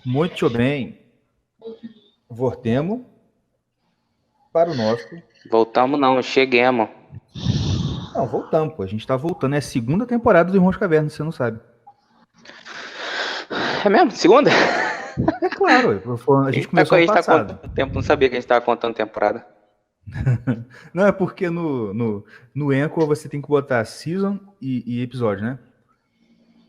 Muito bem. Voltemos para o nosso... Voltamos não, cheguemos. Não, voltamos, pô. A gente tá voltando. É a segunda temporada do Irmãos Caverna, você não sabe. É mesmo? Segunda? É claro, a gente começou ano passado. Tá tempo, não sabia que a gente tava contando temporada. Não, é porque no Anchor você tem que botar season e episódio, né?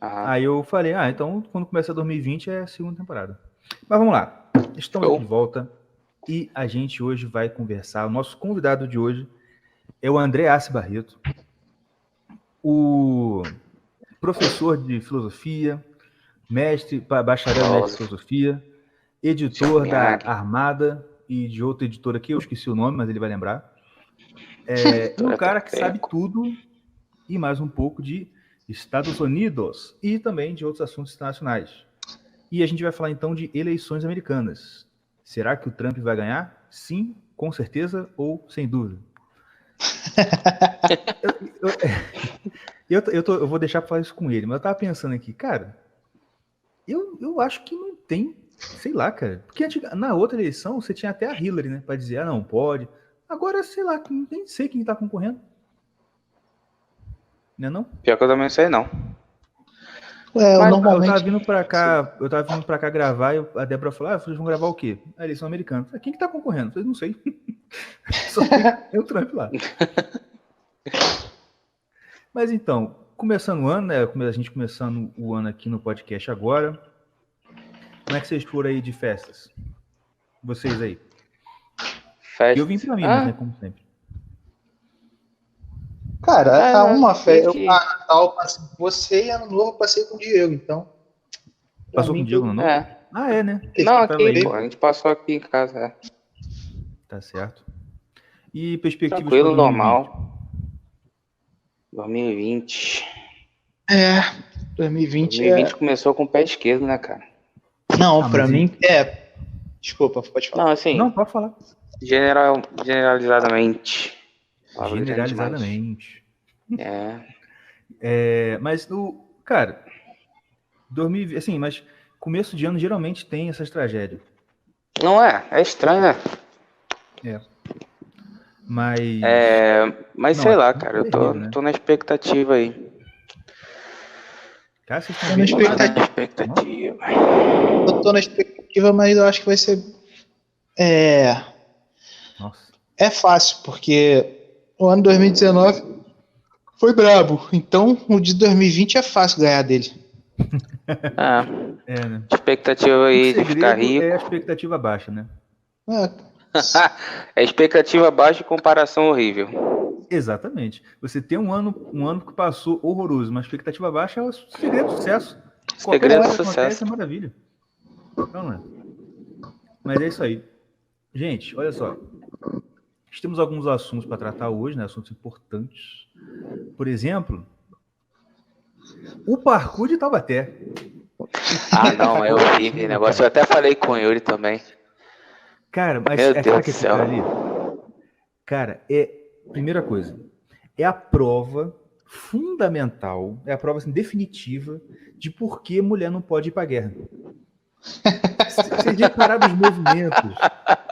Aí eu falei, então quando começa 2020 é a segunda temporada. Mas vamos lá. Estamos aqui de volta e a gente hoje vai conversar. O nosso convidado de hoje é o André Assi Barreto, o professor de filosofia, bacharel em mestre de filosofia, editor da Armada e de outra editora aqui, eu esqueci o nome, mas ele vai lembrar. Um cara que sabe tudo e mais um pouco de Estados Unidos e também de outros assuntos internacionais. E a gente vai falar então de eleições americanas. Será que o Trump vai ganhar? Sim, com certeza ou sem dúvida? Eu vou deixar para falar isso com ele, mas eu tava pensando aqui, cara, eu acho que não tem, sei lá, cara, porque na outra eleição você tinha até a Hillary, né, para dizer, não, pode. Agora, sei lá, nem sei quem tá concorrendo. Não é não? Pior que eu também não sei, não. Normalmente... Eu tava vindo pra cá gravar e a Débora falou, vocês vão gravar o quê? A eleição americana. Eu falei, quem que tá concorrendo? Eu falei, não sei. Só tem o Trump lá. Mas então, começando o ano, né? A gente começando o ano aqui no podcast agora. Como é que vocês foram aí de festas? Vocês aí? Festas? Eu vim pra Minas, né? Como sempre. Cara, uma festa. Eu Natal passei com você e Ano Novo eu passei com o Diego, então. Passou com o Diego no Novo? É, né? Não, aqui, pô, a gente passou aqui em casa. Tá certo. E perspectivas tranquilo, normal. 2020. 2020 começou com o pé esquerdo, né, cara? Não, pra mim Desculpa, pode falar. Não, assim. Não, pode falar. Generalizadamente. Generalizadamente. Mas cara, 2020, assim, mas começo de ano geralmente tem essas tragédias. Não é estranho, né? Mas não, sei lá, cara, eu tô na expectativa aí. Cara, vocês estão na expectativa. Eu tô na expectativa, mas eu acho que vai ser Nossa. É fácil, porque o ano 2019 foi brabo. Então, o de 2020 é fácil ganhar dele. Né? Expectativa aí de ficar rico. É a expectativa baixa, né? É expectativa baixa e comparação horrível. Exatamente. Você tem um ano que passou horroroso, mas expectativa baixa é o segredo do sucesso. Segredo do sucesso. É maravilha. Não é? Mas é isso aí. Gente, olha só. Temos alguns assuntos para tratar hoje, né? Assuntos importantes. Por exemplo, o parkour de Taubaté. Não, eu vi esse negócio. Eu até falei com o Yuri também. Cara, mas Meu Deus do céu. Ali, cara, primeira coisa, é a prova fundamental, é a prova assim, definitiva de por que mulher não pode ir pra guerra. Vocês repararam os movimentos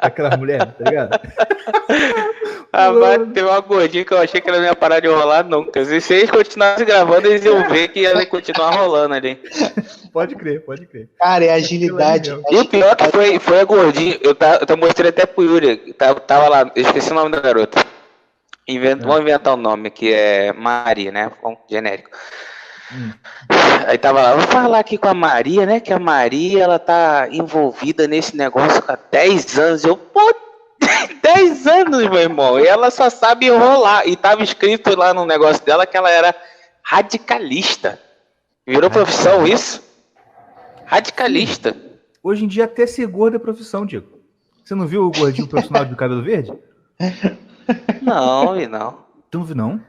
daquela mulher, tá ligado? Mas teve uma gordinha que eu achei que ela não ia parar de rolar nunca. Se eles continuassem gravando, eles iam ver que ia continuar rolando ali. Pode crer. Cara, é agilidade. E o pior que foi a gordinha. Eu mostrei até pro Yuri. Tava lá, eu esqueci o nome da garota. Vamos inventar um nome, que é Maria, né? Genérico. Aí tava lá, vou falar aqui com a Maria, né? Que a Maria, ela tá envolvida nesse negócio há 10 anos. 10 anos, meu irmão. E ela só sabe enrolar. E tava escrito lá no negócio dela que ela era radicalista. Virou profissão isso? Radicalista. Sim. Hoje em dia até ser gordo é profissão, Diego. Você não viu o gordinho profissional de cabelo verde? Não, vi não. Tu não viu não?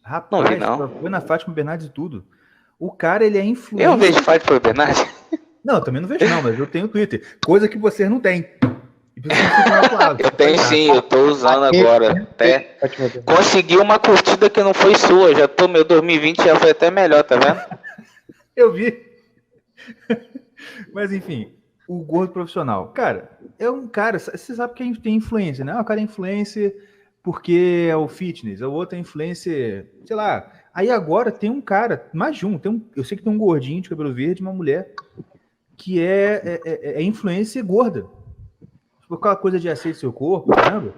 Rapaz, não vi não. Foi na Fátima Bernardes e tudo. O cara, ele é influente. Eu vejo Fátima Bernardes. Não, eu também não vejo não, mas eu tenho Twitter. Coisa que vocês não têm. Eu tenho sim, eu tô usando agora. Até consegui uma curtida que não foi sua. Já tô, meu 2020 já foi até melhor, tá vendo? Eu vi. Mas enfim, o gordo profissional. Cara, é um cara, você sabe que a gente tem influência, né? O cara é influencer porque é o fitness, o outro é influencer, sei lá. Aí agora tem um cara, mais de um, eu sei que tem um gordinho de cabelo verde, uma mulher que é influencer gorda. Tipo, aquela coisa de aceite seu corpo, caramba.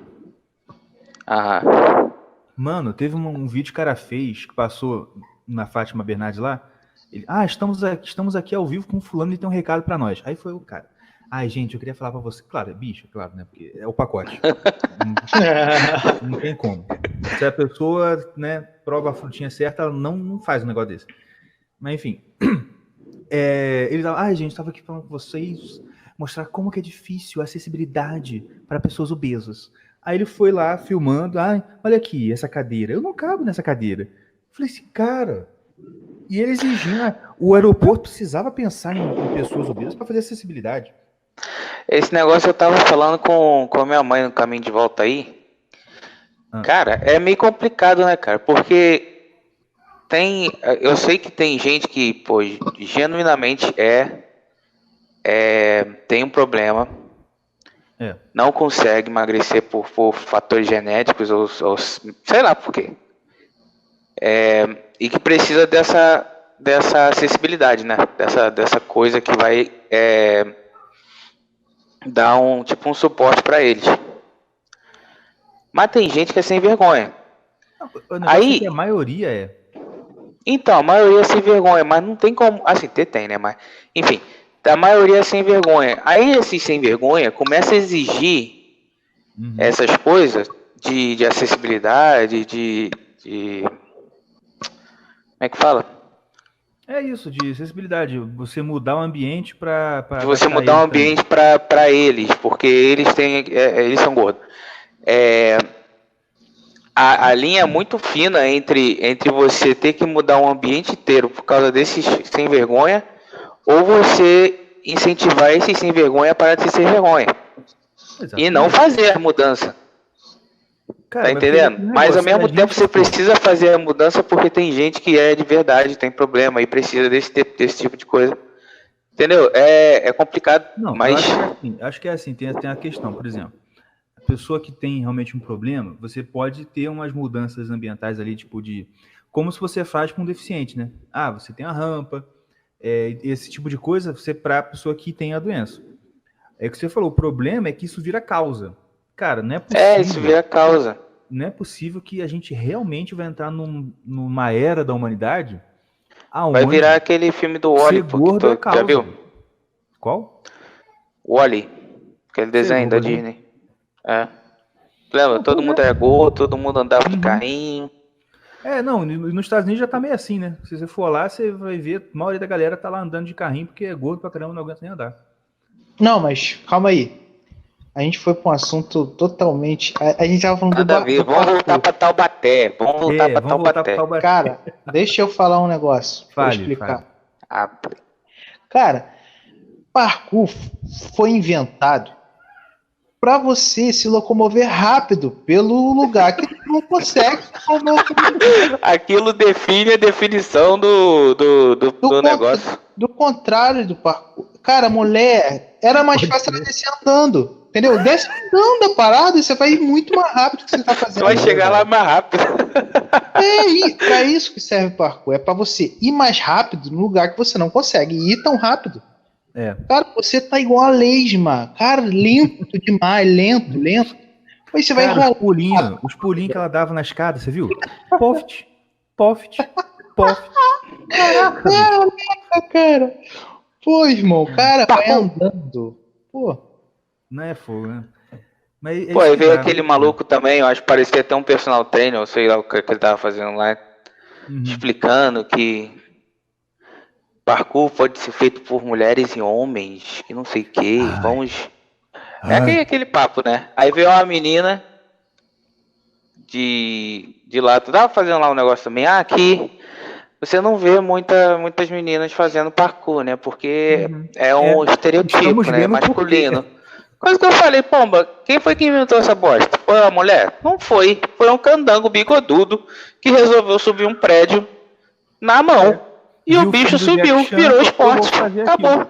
Mano, teve um vídeo que o cara fez, que passou na Fátima Bernardes lá. Ele, estamos aqui ao vivo com o fulano e tem um recado pra nós. Aí foi o cara. Ai, gente, eu queria falar pra você. Claro, é bicho, claro, né? Porque é o pacote. Não tem como. Se a pessoa, né, prova a frutinha certa, ela não faz um negócio desse. Mas enfim. Ele tava, gente, tava aqui falando com vocês, mostrar como que é difícil a acessibilidade para pessoas obesas. Aí ele foi lá filmando, olha aqui, essa cadeira. Eu não cabo nessa cadeira. Eu falei assim, cara. E ele exigia, o aeroporto precisava pensar em pessoas obesas para fazer acessibilidade. Esse negócio eu tava falando com a minha mãe no caminho de volta aí. Cara, é meio complicado, né, cara? Porque eu sei que tem gente que, pô, genuinamente tem um problema. Não consegue emagrecer por fatores genéticos ou sei lá por quê. E que precisa dessa acessibilidade, né? Dessa coisa que vai dar um suporte para eles. Mas tem gente que é sem vergonha. Aí a maioria Então, a maioria é sem vergonha, mas não tem como. Assim, tem, né? Mas, enfim, a maioria é sem vergonha. Aí esse sem vergonha começa a exigir essas coisas de acessibilidade, de como é que fala? É isso, de acessibilidade. Você mudar o ambiente para você mudar o ambiente para eles, porque eles são gordos. A linha é muito fina entre você ter que mudar um ambiente inteiro por causa desses sem vergonha, ou você incentivar esses sem vergonha para ter sem vergonha. Exatamente. E não fazer a mudança. Cara, tá entendendo? Mas ao mesmo tempo você precisa fazer a mudança porque tem gente que de verdade, tem problema e precisa desse tipo de coisa. Entendeu? É complicado. Não, mas acho que é assim, tem a questão, por exemplo. A pessoa que tem realmente um problema, você pode ter umas mudanças ambientais ali, tipo como se você faz com um deficiente, né? Você tem a rampa, esse tipo de coisa, você para a pessoa que tem a doença. É o que você falou, o problema é que isso vira causa. Cara, não é possível. Isso vira causa. Não é possível que a gente realmente vai entrar numa era da humanidade aonde vai virar aquele filme do Wall-E, já viu? Qual? Wall-E, aquele desenho da Disney. Lembra? Todo mundo era gordo, todo mundo andava de carrinho. Nos Estados Unidos já tá meio assim, né? Se você for lá, você vai ver, a maioria da galera tá lá andando de carrinho porque é gordo pra caramba, não aguenta nem andar. Não, mas calma aí. A gente foi para um assunto totalmente. A gente tava falando Vamos voltar para Taubaté. Vamos voltar para Taubaté. Cara, deixa eu falar um negócio. Vou explicar. Cara, parkour foi inventado para você se locomover rápido pelo lugar que tu não consegue. Aquilo define a definição do negócio. Do contrário do parkour. Cara, mulher, era mais fácil ela descer andando. Entendeu? Desce andando a parada e você vai ir muito mais rápido que você tá fazendo. Você vai chegar lá mais rápido. Pra isso que serve o parkour. É pra você ir mais rápido no lugar que você não consegue ir tão rápido. Cara, você tá igual a lesma. Cara, lento demais, lento. Aí você vai enrolar. Os pulinhos que ela dava na escada, você viu? Poft. Caraca, cara. Pô, irmão, cara, vai andando. Pô. Não é fogo, né? Mas aí veio aquele maluco também, eu acho que parecia até um personal trainer, eu sei lá o que ele tava fazendo lá, explicando que parkour pode ser feito por mulheres e homens, que não sei o que, aquele papo, né? Aí veio uma menina de lá, tu tava fazendo lá um negócio também, aqui você não vê muitas meninas fazendo parkour, né? Porque é um estereotipo, né? Masculino. Coisa que eu falei, pomba, quem foi que inventou essa bosta? Foi uma mulher? Não foi. Foi um candango bigodudo que resolveu subir um prédio na mão. E o bicho subiu, virou esporte. Acabou.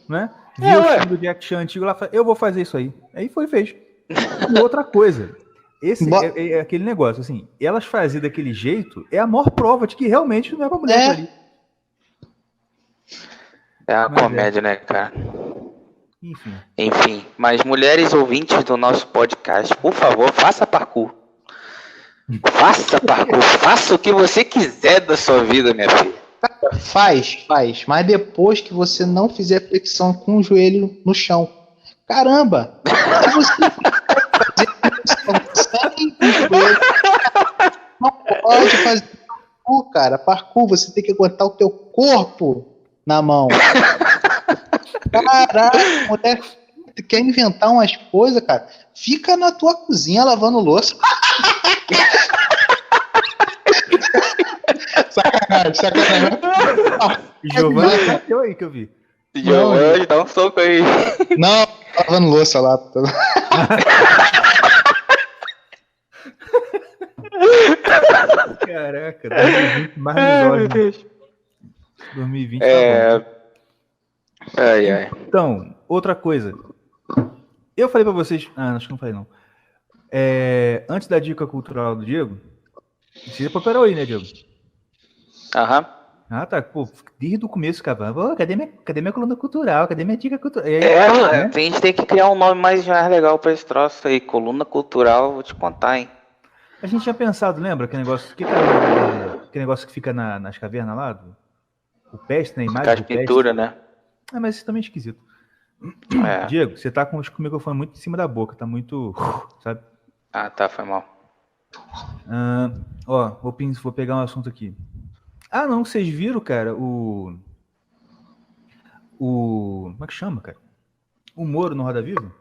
né? Viu o filme do Jack Chan antigo lá, eu vou fazer isso aí. Aí fez. E outra coisa, esse é aquele negócio, assim, elas fazer daquele jeito é a maior prova de que realmente não é pra mulher ali. É uma comédia, né, cara? Enfim, mas mulheres ouvintes do nosso podcast, por favor, faça parkour. Faça o que você quiser da sua vida, minha filha. Faz, mas depois que você não fizer flexão com o joelho no chão. Caramba! Se você fazer flexão com o joelho, não pode fazer parkour, cara. Parkour, você tem que aguentar o teu corpo na mão. Caraca, mulher quer inventar umas coisas, cara. Fica na tua cozinha lavando louça. Sacanagem. Giovanni bateu aí que eu vi. Giovanni, dá um soco aí. Não, lavando louça lá. Caraca, 2020 mais misógino. 2020 tá bom. Ai. Então, outra coisa. Eu falei pra vocês... acho que não falei não. Antes da dica cultural do Diego, você preparou aí, né, Diego? Aham. Ah, tá. Pô, desde o começo, cara. Cadê minha coluna cultural? Cadê minha dica cultural? A gente tem que criar um nome mais legal pra esse troço aí. Coluna cultural, vou te contar, hein? A gente tinha pensado, lembra? Aquele negócio que fica nas cavernas lá? O peste, né? Imagem de pintura, né? Mas isso também é esquisito. Diego, você tá com o microfone muito em cima da boca. Tá muito... sabe? Ah, tá. Foi mal. Vou pegar um assunto aqui. Não, vocês viram, cara, como é que chama, cara? O Moro no Roda Viva?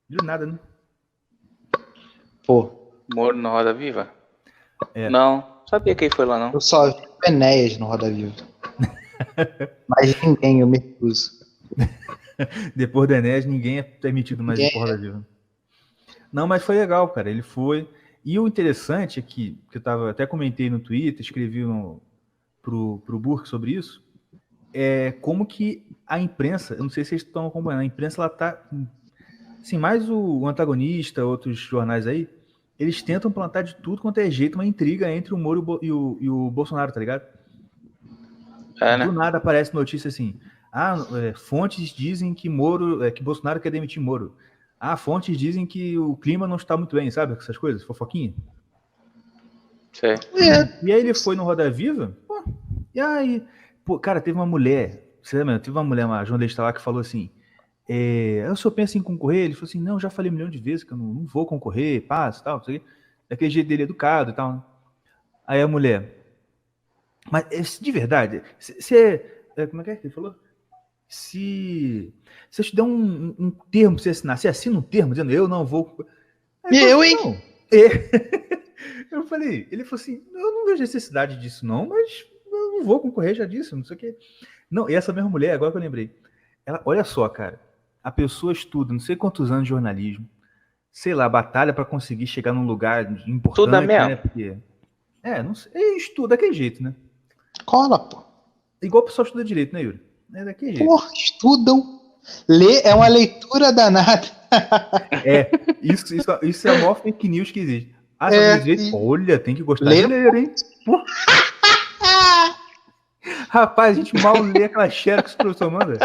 Viu nada, né? Pô. Moro no Roda Viva? Não, sabia quem foi lá, não. Eu só vi o Enéas no Roda Viva. Mas ninguém, eu me recuso. Depois do Enéas, ninguém é permitido mais ir pro Roda Viva. Não, mas foi legal, cara, ele foi. E o interessante é que eu até comentei no Twitter, escrevi pro Burke sobre isso, como que a imprensa, eu não sei se vocês estão acompanhando, a imprensa ela tá, assim, mais o antagonista, outros jornais aí, eles tentam plantar de tudo quanto é jeito uma intriga entre o Moro e o Bolsonaro, tá ligado? Né? Do nada aparece notícia assim, fontes dizem que que Bolsonaro quer demitir Moro. Fontes dizem que o clima não está muito bem, sabe? Essas coisas, fofoquinha. Sim. E aí ele foi no Roda Viva, e aí, cara, teve uma mulher, você lembra? Teve uma jornalista lá que falou assim, eu só penso em concorrer, ele falou assim, não, já falei 1 milhão de vezes que eu não vou concorrer, passo, tal, daquele jeito dele educado e tal. Aí a mulher, mas de verdade, como é que ele falou? Se eu te der um termo pra você assinar, você assina um termo dizendo eu não vou... Hein? Eu falei, ele falou assim, eu não vejo necessidade disso não, mas eu não vou concorrer, já disse, não sei o quê. Não, e essa mesma mulher, agora que eu lembrei, ela, olha só, cara, a pessoa estuda não sei quantos anos de jornalismo, sei lá, batalha pra conseguir chegar num lugar importante, tudo mesmo. Né? Porque, não sei, estuda daquele jeito, né? Cola, pô. Igual o pessoal estuda direito, né, Yuri? Daquele jeito. Porra, estudam. Ler é uma leitura danada. Isso é a maior fake news que existe. Olha, tem que gostar de ler, hein? Rapaz, a gente mal lê aquela xerox que o professor manda.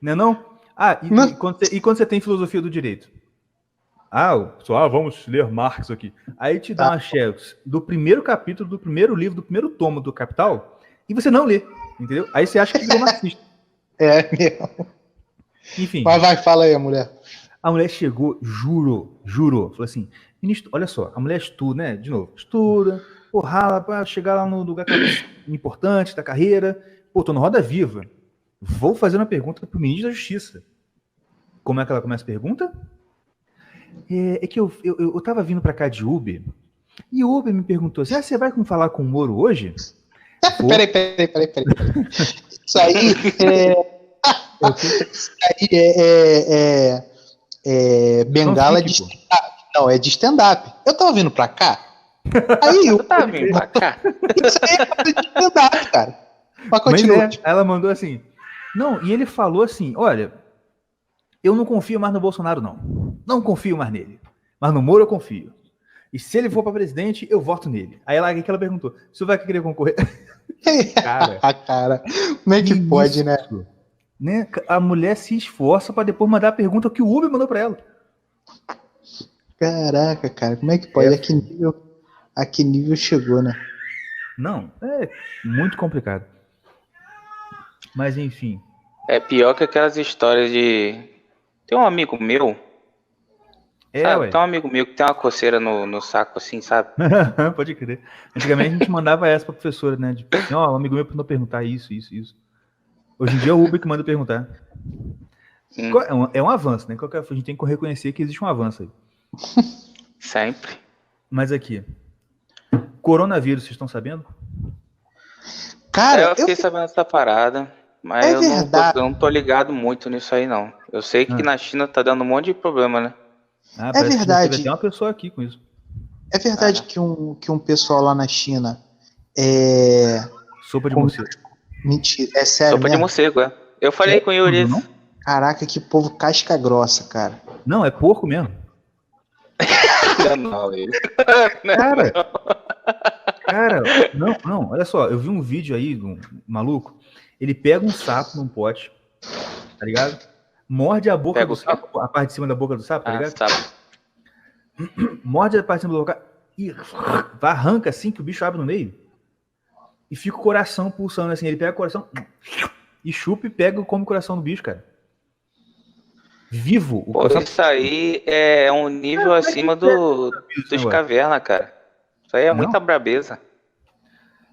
Não é não? E quando você tem filosofia do direito? Vamos ler Marx aqui. Aí te dá uma xerox do primeiro capítulo, do primeiro livro, do primeiro tomo do Capital, e você não lê, entendeu? Aí você acha que virou marxista. Mesmo. Enfim. Vai, fala aí, a mulher. A mulher chegou, jurou, falou assim, ministro, olha só, a mulher estuda, né, de novo, estuda, rala pra chegar lá no lugar importante da carreira, tô no Roda Viva, vou fazer uma pergunta pro ministro da Justiça. Como é que ela começa a pergunta? É que eu tava vindo pra cá de Uber, e o Uber me perguntou assim, você vai falar com o Moro hoje? Peraí. Isso aí é bengala de stand-up. Não, é de stand-up. Eu tava vindo pra cá. Aí eu tava vindo pra cá. Isso aí é de stand-up, cara. Mas continua. Ela mandou assim, Não, e ele falou assim, olha, eu não confio mais no Bolsonaro, não. Não confio mais nele. Mas no Moro eu confio. E se ele for para presidente, eu voto nele. Aí lá que ela perguntou, você vai querer concorrer? Cara, como é que pode, né? A mulher se esforça para depois mandar a pergunta que o Uber mandou para ela. Caraca, cara, como é que pode? A que nível chegou, né? Não, é muito complicado. Mas enfim. É pior que aquelas histórias de... Tem um amigo meu... sabe? Tem um amigo meu que tem uma coceira no saco, assim, sabe? Pode crer. Antigamente a gente mandava essa pra professora, né? Tipo, assim, um amigo meu mandou perguntar isso. Hoje em dia é o Uber que manda perguntar. É um avanço, né? A gente tem que reconhecer que existe um avanço aí. Sempre. Mas aqui. Coronavírus, vocês estão sabendo? Cara, eu fiquei sabendo dessa parada, mas eu não tô ligado muito nisso aí, não. Eu sei que na China tá dando um monte de problema, né? É verdade. Teve até uma pessoa aqui com isso. É verdade que um pessoal lá na China sopa de morcego. Mentira, é sério sopa de morcego, é. Eu falei com o Yuri. Caraca, que povo casca grossa, cara. Não, é porco mesmo. Cara, não, olha só, eu vi um vídeo aí de um maluco, ele pega um sapo num pote, tá ligado? Morde a boca do sapo, a parte de cima da boca do sapo, tá ligado? Morde a parte de cima da boca e arranca assim que o bicho abre no meio. E fica o coração pulsando assim, ele pega o coração e chupa e pega e come o coração do bicho, cara. Vivo. Isso aí é um nível acima dos cavernas, cara. Isso aí é muita brabeza.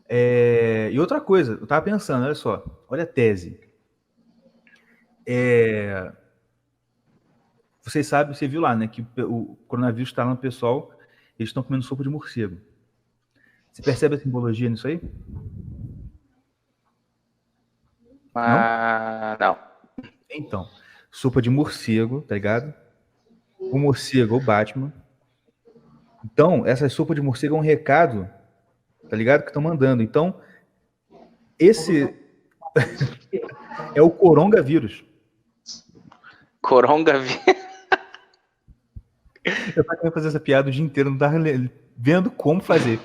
E outra coisa, eu tava pensando, olha só, olha a tese. Vocês sabem, você viu lá, né, que o coronavírus está lá no pessoal, eles estão comendo sopa de morcego. Você percebe a simbologia nisso aí? Não. Então, sopa de morcego, tá ligado? O morcego é o Batman. Então, essa sopa de morcego é um recado, tá ligado? Que estão mandando. Então, esse é o coronavírus. Coronavírus? Eu tava querendo fazer essa piada o dia inteiro, não tava vendo como fazer.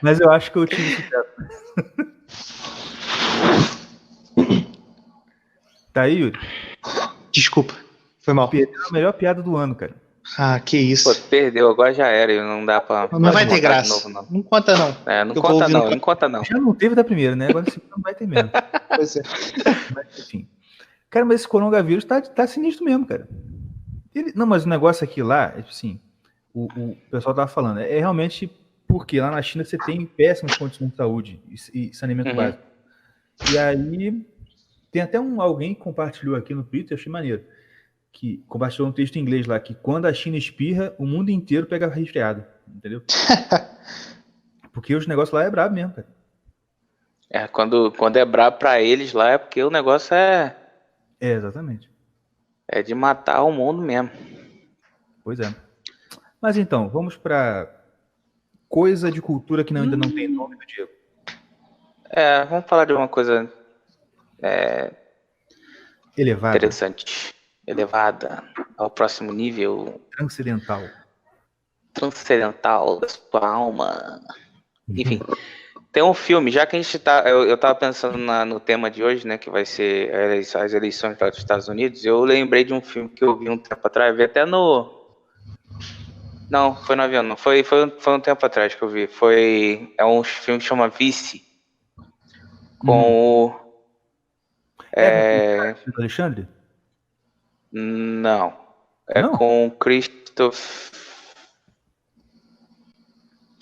Mas eu acho que eu tive sucesso. Tá aí, Yuri? Desculpa, foi mal. Perdeu a melhor piada do ano, cara. Ah, que isso. Pô, perdeu, agora já era, não dá pra... Não vai ter graça. Novo, não. Não conta não. Não conta não. Já não teve da primeira, né? Agora não vai ter mesmo. Pois é. Mas, enfim. Cara, mas esse coronavírus tá sinistro mesmo, cara. Não, mas o negócio aqui lá, assim, o pessoal tava falando, é realmente porque lá na China você tem péssimas condições de saúde e saneamento básico. E aí, tem até alguém que compartilhou aqui no Twitter, eu achei maneiro, que compartilhou um texto em inglês lá, que quando a China espirra, o mundo inteiro pega resfriado, entendeu? Porque os negócios lá é brabo mesmo, cara. Quando é brabo pra eles lá, é porque o negócio é... exatamente. É de matar o mundo mesmo. Pois é. Mas então, vamos pra coisa de cultura que ainda não tem nome do Diego. Vamos falar de uma coisa... elevada. Interessante. Elevada ao próximo nível. Transcendental da sua alma. Enfim, tem um filme, já que a gente tá... Eu tava pensando no tema de hoje, né, que vai ser as eleições dos Estados Unidos, eu lembrei de um filme que eu vi um tempo atrás, vi até no... Não, foi no avião, não. Foi um tempo atrás que eu vi. É um filme que chama Vice. Com o... Alexandre? Não. Não? Com o Christopher...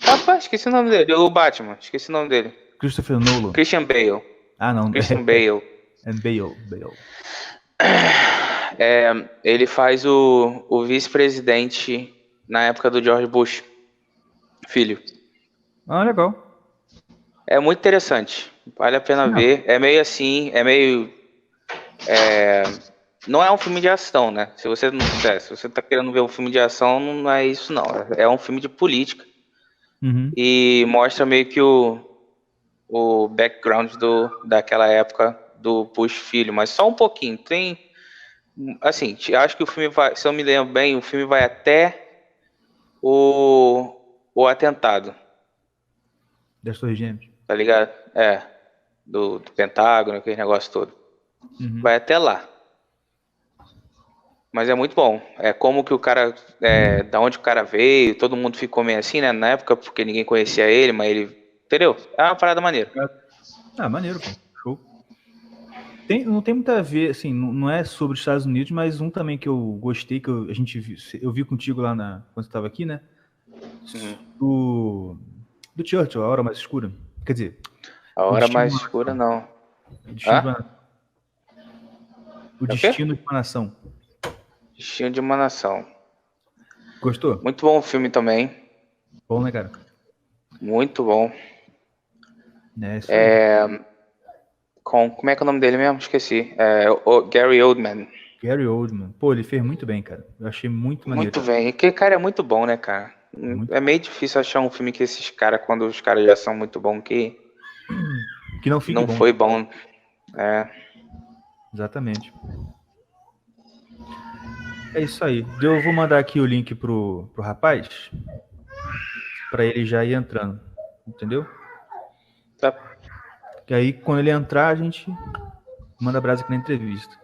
Rapaz, esqueci o nome dele. O Batman, esqueci o nome dele. Christopher Nolan. Christian Bale. Não. Christian Bale. Bale. Ele faz o vice-presidente na época do George Bush, filho. Legal. É muito interessante. Vale a pena ver. É meio assim, não é um filme de ação, né? Se você tá querendo ver um filme de ação, não é isso não. É um filme de política. E mostra meio que o o background daquela época do Bush filho, mas só um pouquinho. Tem, assim, acho que o filme vai, se eu me lembro bem, o filme vai até o atentado. Das Torres Gêmeas. Tá ligado? Do Pentágono, aquele negócio todo. Uhum. Vai até lá. Mas é muito bom. É como que o cara, da onde o cara veio, todo mundo ficou meio assim, né, na época, porque ninguém conhecia ele, mas ele, entendeu? É uma parada maneira. Maneiro, pô. Show. Não tem muito a ver, assim, não é sobre os Estados Unidos, mas um também que eu gostei, que eu vi contigo lá quando você estava aqui, né? Do Churchill, A Hora Mais Escura. Quer dizer... A Hora Mais Escura, não. O Destino de uma Nação. Destino de uma Nação. Gostou? Muito bom o filme também. Bom, né, cara? Muito bom. Como é que é o nome dele mesmo? Esqueci. O Gary Oldman. Gary Oldman. Pô, ele fez muito bem, cara. Eu achei muito maneiro. Muito bem. Aquele cara é muito bom, né, cara? É meio difícil achar um filme que esses caras, quando os caras já são muito bons, que não fique não bom. Foi bom. Exatamente. É isso aí. Eu vou mandar aqui o link pro rapaz, para ele já ir entrando, entendeu? Tá. E aí, quando ele entrar, a gente manda brasa aqui na entrevista.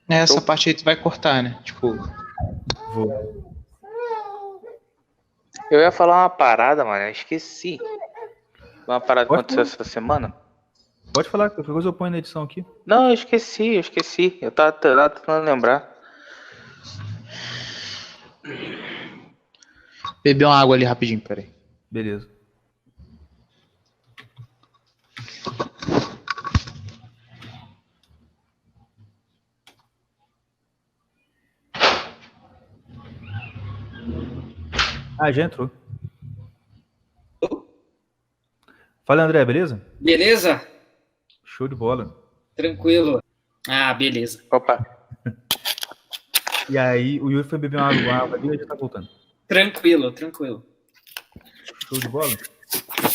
Essa parte aí tu vai cortar, né? Tipo... Vou. Eu ia falar uma parada, mano, eu esqueci. Uma parada que aconteceu essa semana. Pode falar, qualquer coisa eu ponho na edição aqui. Não, eu esqueci. Eu tava tentando lembrar. Beber uma água ali rapidinho, peraí. Beleza. Já entrou. Fala, André, beleza? Beleza? Show de bola. Tranquilo. Beleza. Opa. E aí, o Yuri foi beber uma água ali e já tá voltando. Tranquilo. Show de bola?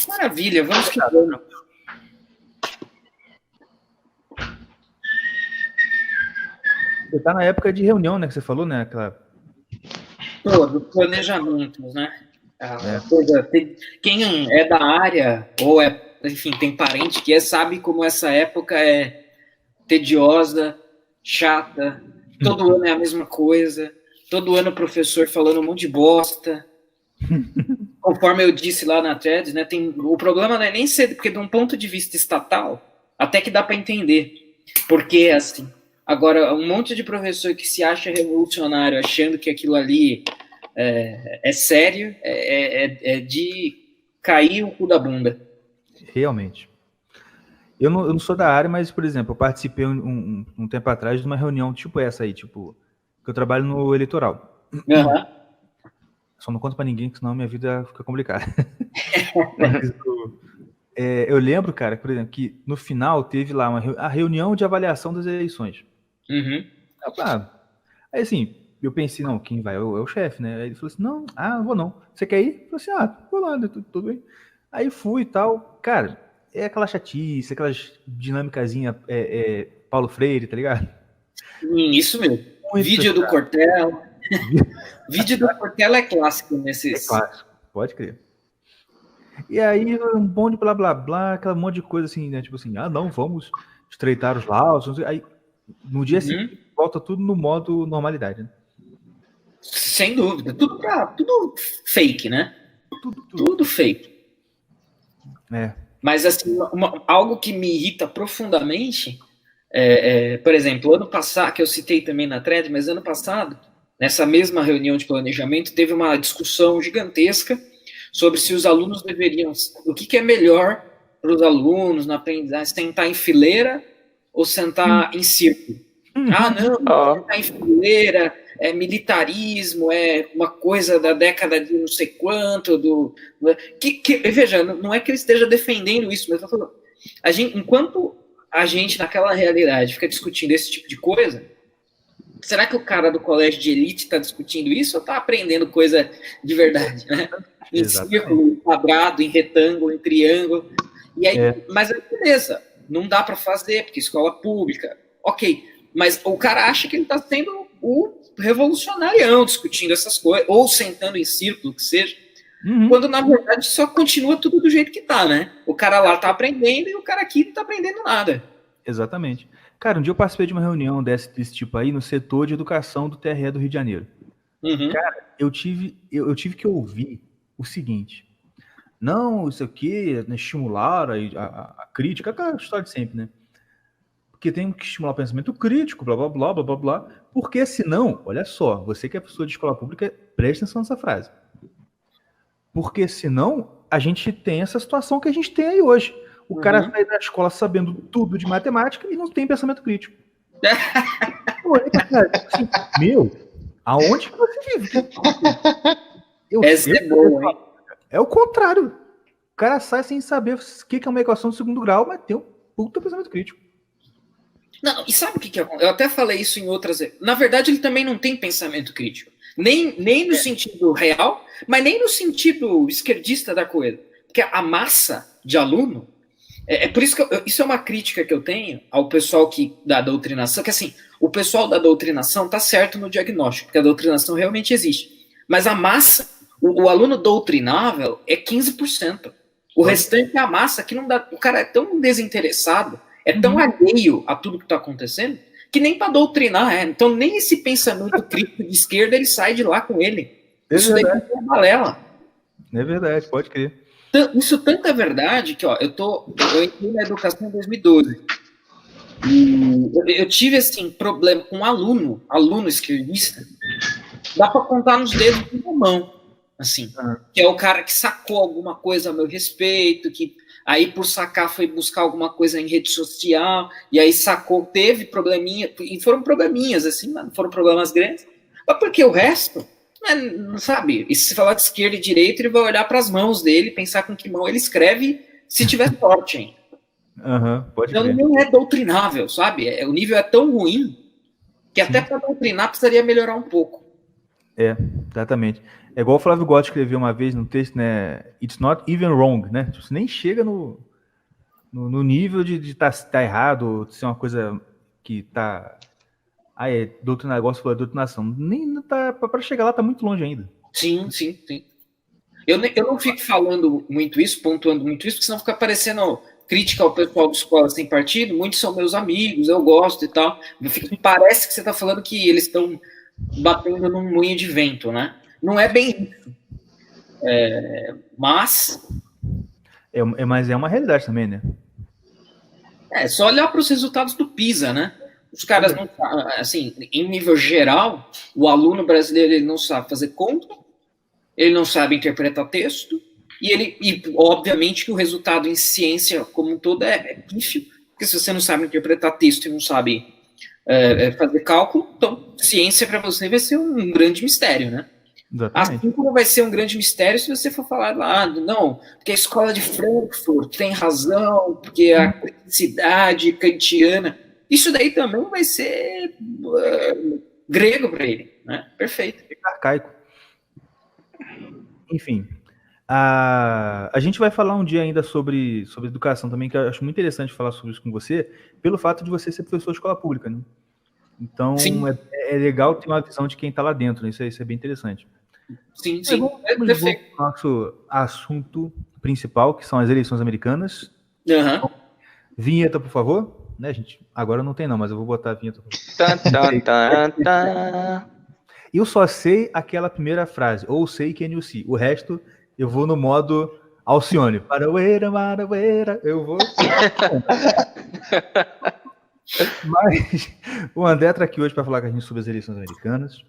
Maravilha, vamos que vamos. Você tá na época de reunião, né, que você falou, né? Do planejamento, né? Quem é da área, ou enfim, tem parente que sabe como essa época é tediosa, chata, todo ano é a mesma coisa, todo ano o professor falando um monte de bosta. Conforme eu disse lá na thread, né, o problema não é nem ser, porque de um ponto de vista estatal, até que dá para entender. Porque, assim, agora, um monte de professor que se acha revolucionário, achando que aquilo ali é sério, é de cair o cu da bunda. Realmente. Eu não sou da área, mas, por exemplo, eu participei um tempo atrás de uma reunião tipo essa aí, tipo, que eu trabalho no eleitoral. Uhum. Só não conto pra ninguém, que senão minha vida fica complicada. Mas, eu lembro, cara, por exemplo, que no final teve lá a reunião de avaliação das eleições. Uhum. Aí assim, eu pensei, não, quem vai é o chefe, né? Aí ele falou assim, não vou não. Você quer ir? Eu falei assim, vou lá, tudo bem. Aí fui e tal. Cara, é aquela chatice, aquelas dinâmicazinhas Paulo Freire, tá ligado? Isso mesmo. Vídeo do Cortella. Vídeo do Cortella é clássico nesses... É clássico, pode crer. E aí, um monte de blá, blá, blá, aquela monte de coisa assim, né? Tipo assim, não, vamos estreitar os laços. Aí, no dia seguinte, volta tudo no modo normalidade, né? Sem dúvida. Tudo fake, né? Tudo fake. Mas, assim, algo que me irrita profundamente, por exemplo, ano passado, que eu citei também na thread, mas ano passado, nessa mesma reunião de planejamento, teve uma discussão gigantesca sobre se os alunos deveriam... O que é melhor para os alunos na aprendizagem? Sentar em fileira ou sentar em círculo? Sentar em fileira, é militarismo, é uma coisa da década de não sei quanto, veja, não é que ele esteja defendendo isso, mas eu tô falando, enquanto a gente naquela realidade fica discutindo esse tipo de coisa, será que o cara do colégio de elite está discutindo isso ou está aprendendo coisa de verdade, né? Em círculo, em quadrado, em retângulo, em triângulo. E aí, mas aí, beleza, não dá para fazer, porque escola pública, ok. Mas o cara acha que ele está sendo o revolucionário discutindo essas coisas, ou sentando em círculo, que seja, quando na verdade só continua tudo do jeito que tá, né? O cara lá tá aprendendo e o cara aqui não tá aprendendo nada. Exatamente. Cara, um dia eu participei de uma reunião desse tipo aí no setor de educação do TRE do Rio de Janeiro. Cara, eu tive que ouvir o seguinte: não, isso aqui, né, estimular a crítica, aquela história de sempre, né? Porque tem que estimular o pensamento crítico, blá, blá, blá, blá, blá, blá. Porque senão, olha só, você que é professor de escola pública, preste atenção nessa frase. Porque senão, a gente tem essa situação que a gente tem aí hoje. O cara sai da escola sabendo tudo de matemática e não tem pensamento crítico. Pô, cara, assim, meu, aonde que você vive? É o contrário. O cara sai sem saber o que é uma equação de segundo grau, mas tem um puta pensamento crítico. Não, e sabe o que é? Eu até falei isso em outras... Na verdade, ele também não tem pensamento crítico. Nem no sentido real, mas nem no sentido esquerdista da coisa. Porque a massa de aluno... por isso que isso é uma crítica que eu tenho ao pessoal da doutrinação, que assim, o pessoal da doutrinação tá certo no diagnóstico, porque a doutrinação realmente existe. Mas a massa, o aluno doutrinável é 15%. O restante é a massa que não dá... O cara é tão desinteressado, é tão alheio a tudo que está acontecendo, que nem para doutrinar. Então, nem esse pensamento crítico de esquerda, ele sai de lá com ele. Isso daí é uma balela. É verdade, pode crer. Isso tanto é verdade que, ó, eu entrei na educação em 2012. E eu tive, assim, problema com aluno esquerdista. Dá para contar nos dedos de uma mão, assim. Que é o cara que sacou alguma coisa a meu respeito, que... Aí, por sacar, foi buscar alguma coisa em rede social, e aí sacou, teve probleminha, e foram probleminhas, assim, não foram problemas grandes. Mas porque o resto, não sabe, e se falar de esquerda e direita, ele vai olhar para as mãos dele, pensar com que mão ele escreve, se tiver sorte ainda. Pode então, não é doutrinável, sabe? O nível é tão ruim, que até para doutrinar precisaria melhorar um pouco. Exatamente. É igual o Flávio Gotti escreveu uma vez no texto, né? It's not even wrong, né? Você nem chega no nível de tá errado, de ser uma coisa que tá... negócio falou doutrinação. Nem tá... Para chegar lá tá muito longe ainda. Sim. Eu não fico falando muito isso, pontuando muito isso, porque senão fica parecendo crítica ao pessoal de escola sem partido. Muitos são meus amigos, eu gosto e tal. Parece que você tá falando que eles estão batendo num moinho de vento, né? Não é bem isso. Mas é uma realidade também, né? É só olhar para os resultados do PISA, né? Os caras não, assim, em nível geral, o aluno brasileiro ele não sabe fazer conta, ele não sabe interpretar texto, e obviamente que o resultado em ciência como um todo é pífio, porque se você não sabe interpretar texto e não sabe fazer cálculo, então ciência para você vai ser um grande mistério, né? Exatamente. Assim como vai ser um grande mistério se você for falar lá, não, porque a escola de Frankfurt tem razão, porque a criticidade kantiana, isso daí também vai ser grego para ele, né? Perfeito. Arcaico. Enfim, a gente vai falar um dia ainda sobre educação também, que eu acho muito interessante falar sobre isso com você, pelo fato de você ser professor de escola pública, né? Então, é legal ter uma visão de quem está lá dentro, né? Isso é bem interessante. Sim. Vamos ao nosso assunto principal, que são as eleições americanas. Uhum. Vinheta, por favor. Né, gente? Agora não tem não, mas eu vou botar a vinheta. Eu só sei aquela primeira frase, ou sei can you see. O resto, eu vou no modo Alcione. Maravilha, eu vou... Mas o André está aqui hoje para falar com a gente sobre as eleições americanas.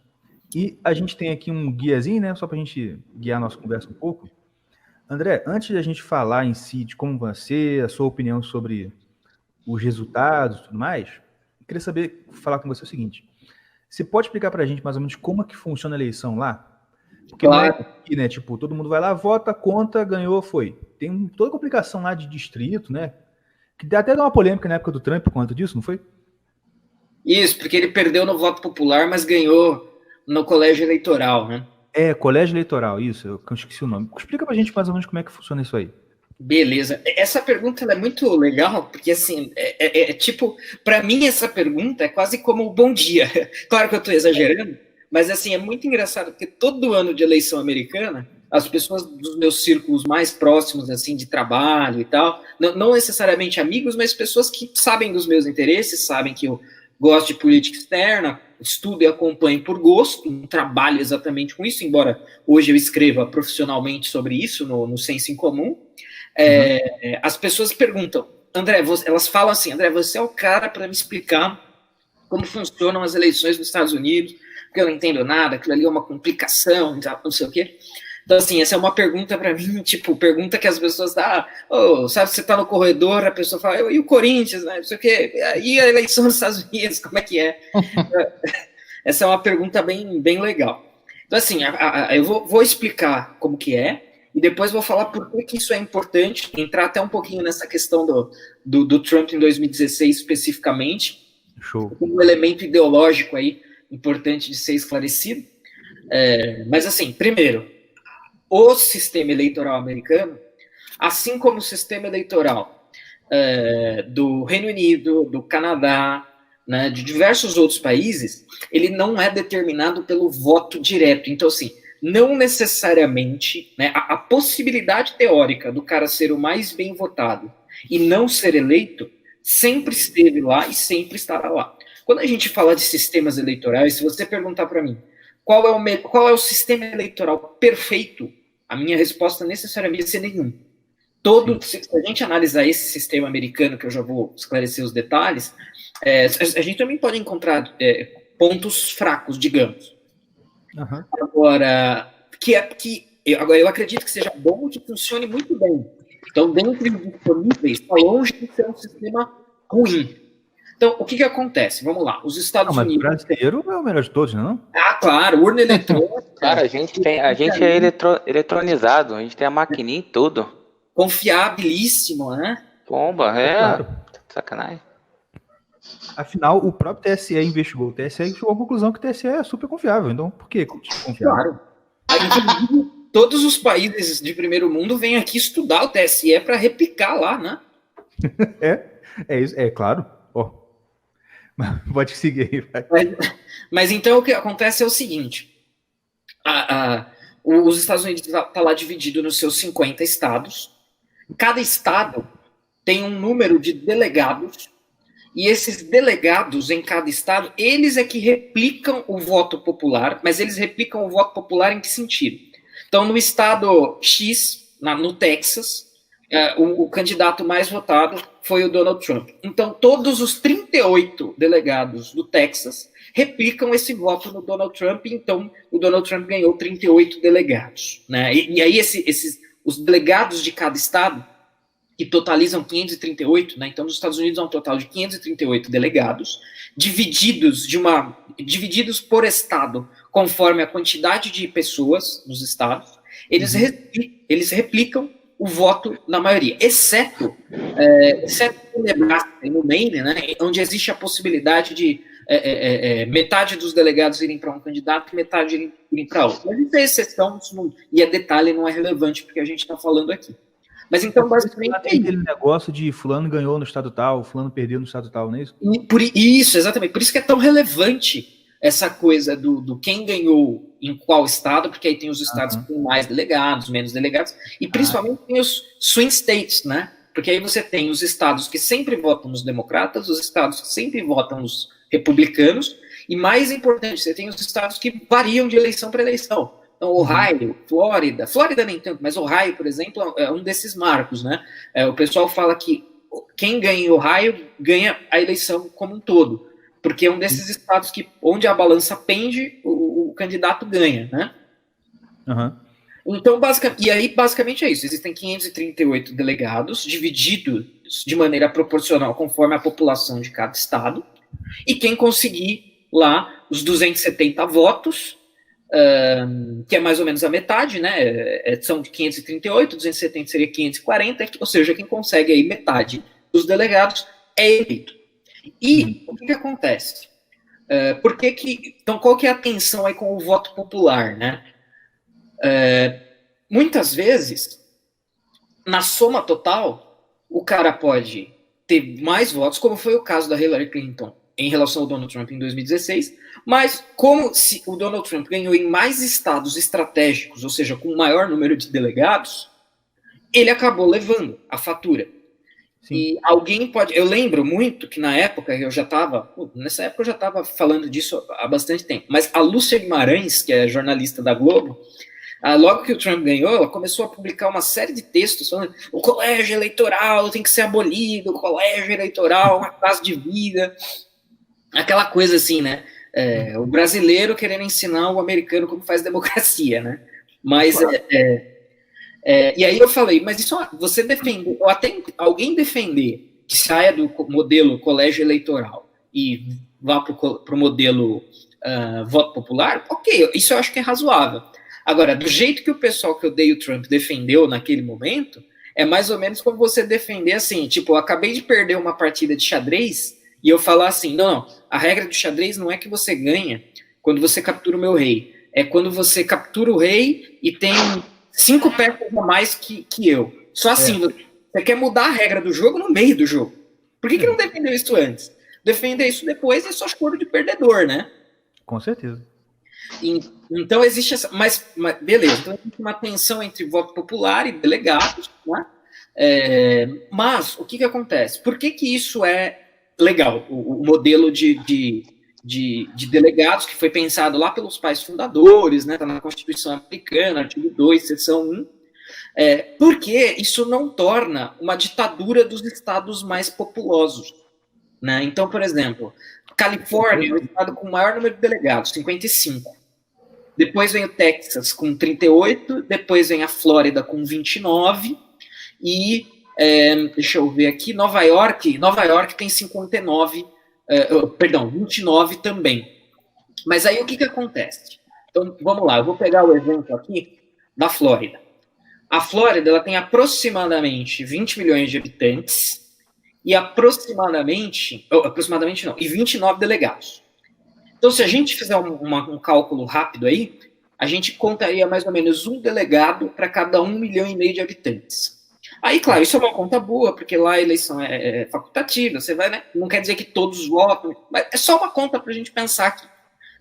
E a gente tem aqui um guiazinho, né? Só para a gente guiar a nossa conversa um pouco. André, antes de a gente falar em si de como vai ser, a sua opinião sobre os resultados e tudo mais, eu queria falar com você o seguinte. Você pode explicar para a gente mais ou menos como é que funciona a eleição lá? Porque não é aqui, né? Tipo, todo mundo vai lá, vota, conta, ganhou, foi. Tem toda a complicação lá de distrito, né? Que até deu uma polêmica na época do Trump por conta disso, não foi? Isso, porque ele perdeu no voto popular, mas ganhou no colégio eleitoral, né? Colégio eleitoral, isso, eu esqueci o nome. Explica pra gente mais ou menos como é que funciona isso aí. Beleza. Essa pergunta ela é muito legal, porque assim, tipo, para mim essa pergunta é quase como o bom dia. Claro que eu estou exagerando, mas assim, é muito engraçado, porque todo ano de eleição americana, as pessoas dos meus círculos mais próximos, assim, de trabalho e tal, não necessariamente amigos, mas pessoas que sabem dos meus interesses, sabem que eu gosto de política externa, estudo e acompanho por gosto, não trabalho exatamente com isso, embora hoje eu escreva profissionalmente sobre isso no Senso em Comum. As pessoas perguntam, André, elas falam assim, André, você é o cara para me explicar como funcionam as eleições nos Estados Unidos, porque eu não entendo nada, aquilo ali é uma complicação, não sei o quê. Então, assim, essa é uma pergunta para mim, tipo, pergunta que as pessoas sabe, você tá no corredor, a pessoa fala, e o Corinthians, né, não sei o quê, e a eleição nos Estados Unidos, como é que é? Essa é uma pergunta bem, bem legal. Então, assim, eu vou explicar como que é, e depois vou falar por que isso é importante, entrar até um pouquinho nessa questão do Trump em 2016 especificamente. Show. Um elemento ideológico aí importante de ser esclarecido. Mas assim, primeiro, o sistema eleitoral americano, assim como o sistema eleitoral do Reino Unido, do Canadá, né, de diversos outros países, ele não é determinado pelo voto direto. Então, assim, não necessariamente, né, a possibilidade teórica do cara ser o mais bem votado e não ser eleito sempre esteve lá e sempre estará lá. Quando a gente fala de sistemas eleitorais, se você perguntar para mim qual é o sistema eleitoral perfeito, a minha resposta necessariamente vai ser nenhum. Se a gente analisar esse sistema americano, que eu já vou esclarecer os detalhes, a gente também pode encontrar pontos fracos, digamos. Uhum. Agora, eu acredito que seja bom e que funcione muito bem. Então, dentre os disponíveis, está longe de ser um sistema ruim. Então, o que acontece? Vamos lá, os Estados Unidos... O brasileiro é o melhor de todos, não? Claro, urna eletrônica... Cara, a gente é eletronizado, a gente tem a maquininha e tudo. Confiabilíssimo, né? Bomba, Claro. Sacanagem. Afinal, o próprio TSE investigou o TSE e chegou à conclusão que o TSE é super confiável. Então, por que confiável? Claro. Todos os países de primeiro mundo vêm aqui estudar o TSE para replicar lá, né? É isso, claro. Pode seguir aí. Mas então o que acontece é o seguinte: os Estados Unidos está lá dividido nos seus 50 estados. Cada estado tem um número de delegados, e esses delegados em cada estado, eles é que replicam o voto popular, mas eles replicam o voto popular em que sentido? Então, no estado X, no Texas, o candidato mais votado foi o Donald Trump. Então, todos os 38 delegados do Texas replicam esse voto no Donald Trump, então o Donald Trump ganhou 38 delegados. Né? E aí os delegados de cada estado, que totalizam 538, né? Então nos Estados Unidos há um total de 538 delegados, divididos por estado, conforme a quantidade de pessoas nos estados, eles replicam o voto na maioria, exceto no Nebraska e no Maine, né, onde existe a possibilidade de metade dos delegados irem para um candidato e metade irem para outro. Mas isso é exceção, e é detalhe, não é relevante porque a gente está falando aqui. Mas então, basicamente... Tem aquele negócio de fulano ganhou no estado tal, fulano perdeu no estado tal, não é isso? Isso, exatamente. Por isso que é tão relevante essa coisa do quem ganhou em qual estado, porque aí tem os estados que têm mais delegados, menos delegados, e principalmente tem os swing states, né? Porque aí você tem os estados que sempre votam nos democratas, os estados que sempre votam nos republicanos, e mais importante, você tem os estados que variam de eleição para eleição. Então, Ohio, Flórida nem tanto, mas Ohio, por exemplo, é um desses marcos, né? O pessoal fala que quem ganha em Ohio ganha a eleição como um todo, porque é um desses estados que, onde a balança pende, o candidato ganha, né? Então, basicamente é isso. Existem 538 delegados, divididos de maneira proporcional conforme a população de cada estado, e quem conseguir lá os 270 votos, que é mais ou menos a metade, né? São de 538, 270 seria 540, ou seja, quem consegue aí metade dos delegados é eleito. E o que acontece? Então, qual que é a tensão aí com o voto popular, né? Muitas vezes, na soma total, o cara pode ter mais votos, como foi o caso da Hillary Clinton em relação ao Donald Trump em 2016, mas como se o Donald Trump ganhou em mais estados estratégicos, ou seja, com maior número de delegados, ele acabou levando a fatura. Sim. E alguém pode... Eu lembro muito que na época eu já estava... Nessa época eu já estava falando disso há bastante tempo, mas a Lúcia Guimarães, que é jornalista da Globo, logo que o Trump ganhou, ela começou a publicar uma série de textos falando o colégio eleitoral tem que ser abolido, o colégio eleitoral é uma classe de vida, aquela coisa assim, né? O brasileiro querendo ensinar o americano como faz democracia, né? Mas e aí eu falei, mas isso você defende, ou até alguém defender que saia do modelo colégio eleitoral e vá para o modelo voto popular, ok, isso eu acho que é razoável. Agora, do jeito que o pessoal que odeia o Trump defendeu naquele momento, é mais ou menos como você defender assim, tipo, eu acabei de perder uma partida de xadrez e eu falar assim, não, a regra do xadrez não é que você ganha quando você captura o meu rei, é quando você captura o rei e tem 5 peças a mais que eu. Só assim, você quer mudar a regra do jogo no meio do jogo. Por que não defendeu isso antes? Defender isso depois é só choro de perdedor, né? Com certeza. Então existe essa... Mas beleza, então existe uma tensão entre voto popular e delegados, né? Mas o que acontece? Por que isso é legal? O modelo de delegados que foi pensado lá pelos pais fundadores, né? Tá na Constituição Americana, artigo 2, seção 1, porque isso não torna uma ditadura dos estados mais populosos, né? Então, por exemplo, Califórnia é o estado com o maior número de delegados, 55. Depois vem o Texas com 38, depois vem a Flórida com 29, e deixa eu ver aqui, Nova York tem 59, 29 também. Mas aí o que acontece? Então, vamos lá, eu vou pegar o exemplo aqui da Flórida. A Flórida ela tem aproximadamente 20 milhões de habitantes e aproximadamente não, e 29 delegados. Então, se a gente fizer um cálculo rápido aí, a gente contaria mais ou menos um delegado para cada 1,5 milhão de habitantes. Aí, claro, isso é uma conta boa, porque lá a eleição é facultativa, você vai, né? Não quer dizer que todos votam, mas é só uma conta para a gente pensar aqui.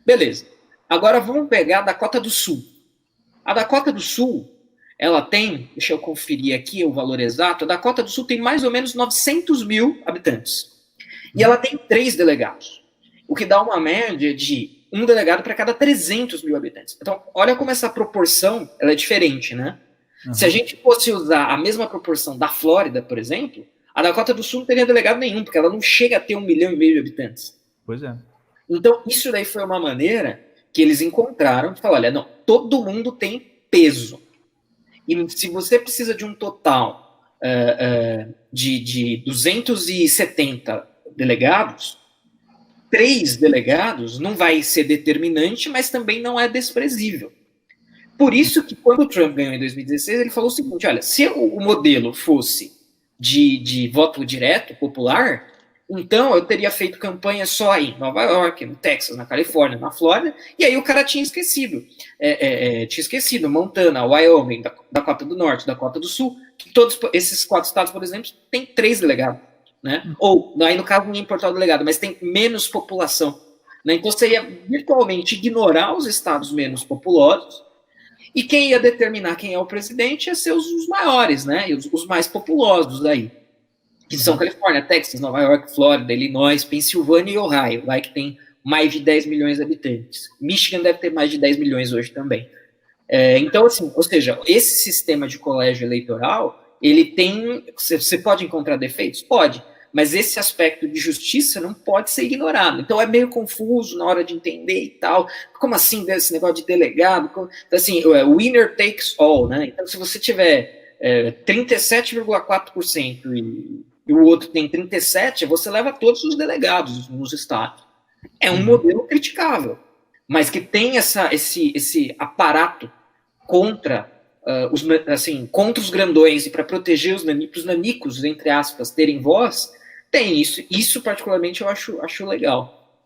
Beleza. Agora vamos pegar a Dakota do Sul. A Dakota do Sul, ela tem, deixa eu conferir aqui o valor exato, a Dakota do Sul tem mais ou menos 900 mil habitantes. E ela tem 3 delegados. O que dá uma média de um delegado para cada 300 mil habitantes. Então, olha como essa proporção ela é diferente, né? Uhum. Se a gente fosse usar a mesma proporção da Flórida, por exemplo, a Dakota do Sul não teria delegado nenhum, porque ela não chega a ter 1,5 milhão de habitantes. Pois é. Então, isso daí foi uma maneira que eles encontraram de falar, olha, não, todo mundo tem peso. E se você precisa de um total de 270 delegados, 3 delegados não vai ser determinante, mas também não é desprezível. Por isso que quando o Trump ganhou em 2016, ele falou o seguinte, olha, se o modelo fosse de voto direto, popular, então eu teria feito campanha só em Nova York, no Texas, na Califórnia, na Flórida, e aí o cara tinha esquecido. Montana, Wyoming, Dakota do Norte, Dakota do Sul, que todos esses 4 estados, por exemplo, têm 3 delegados. Né? Ou, aí no caso não ia importar o delegado, mas tem menos população. Né? Então você ia virtualmente ignorar os estados menos populosos e quem ia determinar quem é o presidente ia ser os maiores, né? E os mais populosos daí. Que são Califórnia, Texas, Nova York, Flórida, Illinois, Pensilvânia e Ohio, lá que tem mais de 10 milhões de habitantes. Michigan deve ter mais de 10 milhões hoje também. Então, assim, ou seja, esse sistema de colégio eleitoral, ele tem... Você pode encontrar defeitos? Pode. Mas esse aspecto de justiça não pode ser ignorado. Então é meio confuso na hora de entender e tal. Como assim esse negócio de delegado? Então, assim, winner takes all, né? Então, se você tiver 37,4% e o outro tem 37%, você leva todos os delegados nos estados. É um modelo criticável, mas que tem esse aparato contra contra os grandões e para proteger os nanicos, entre aspas, terem voz, tem isso. Isso, particularmente, eu acho legal.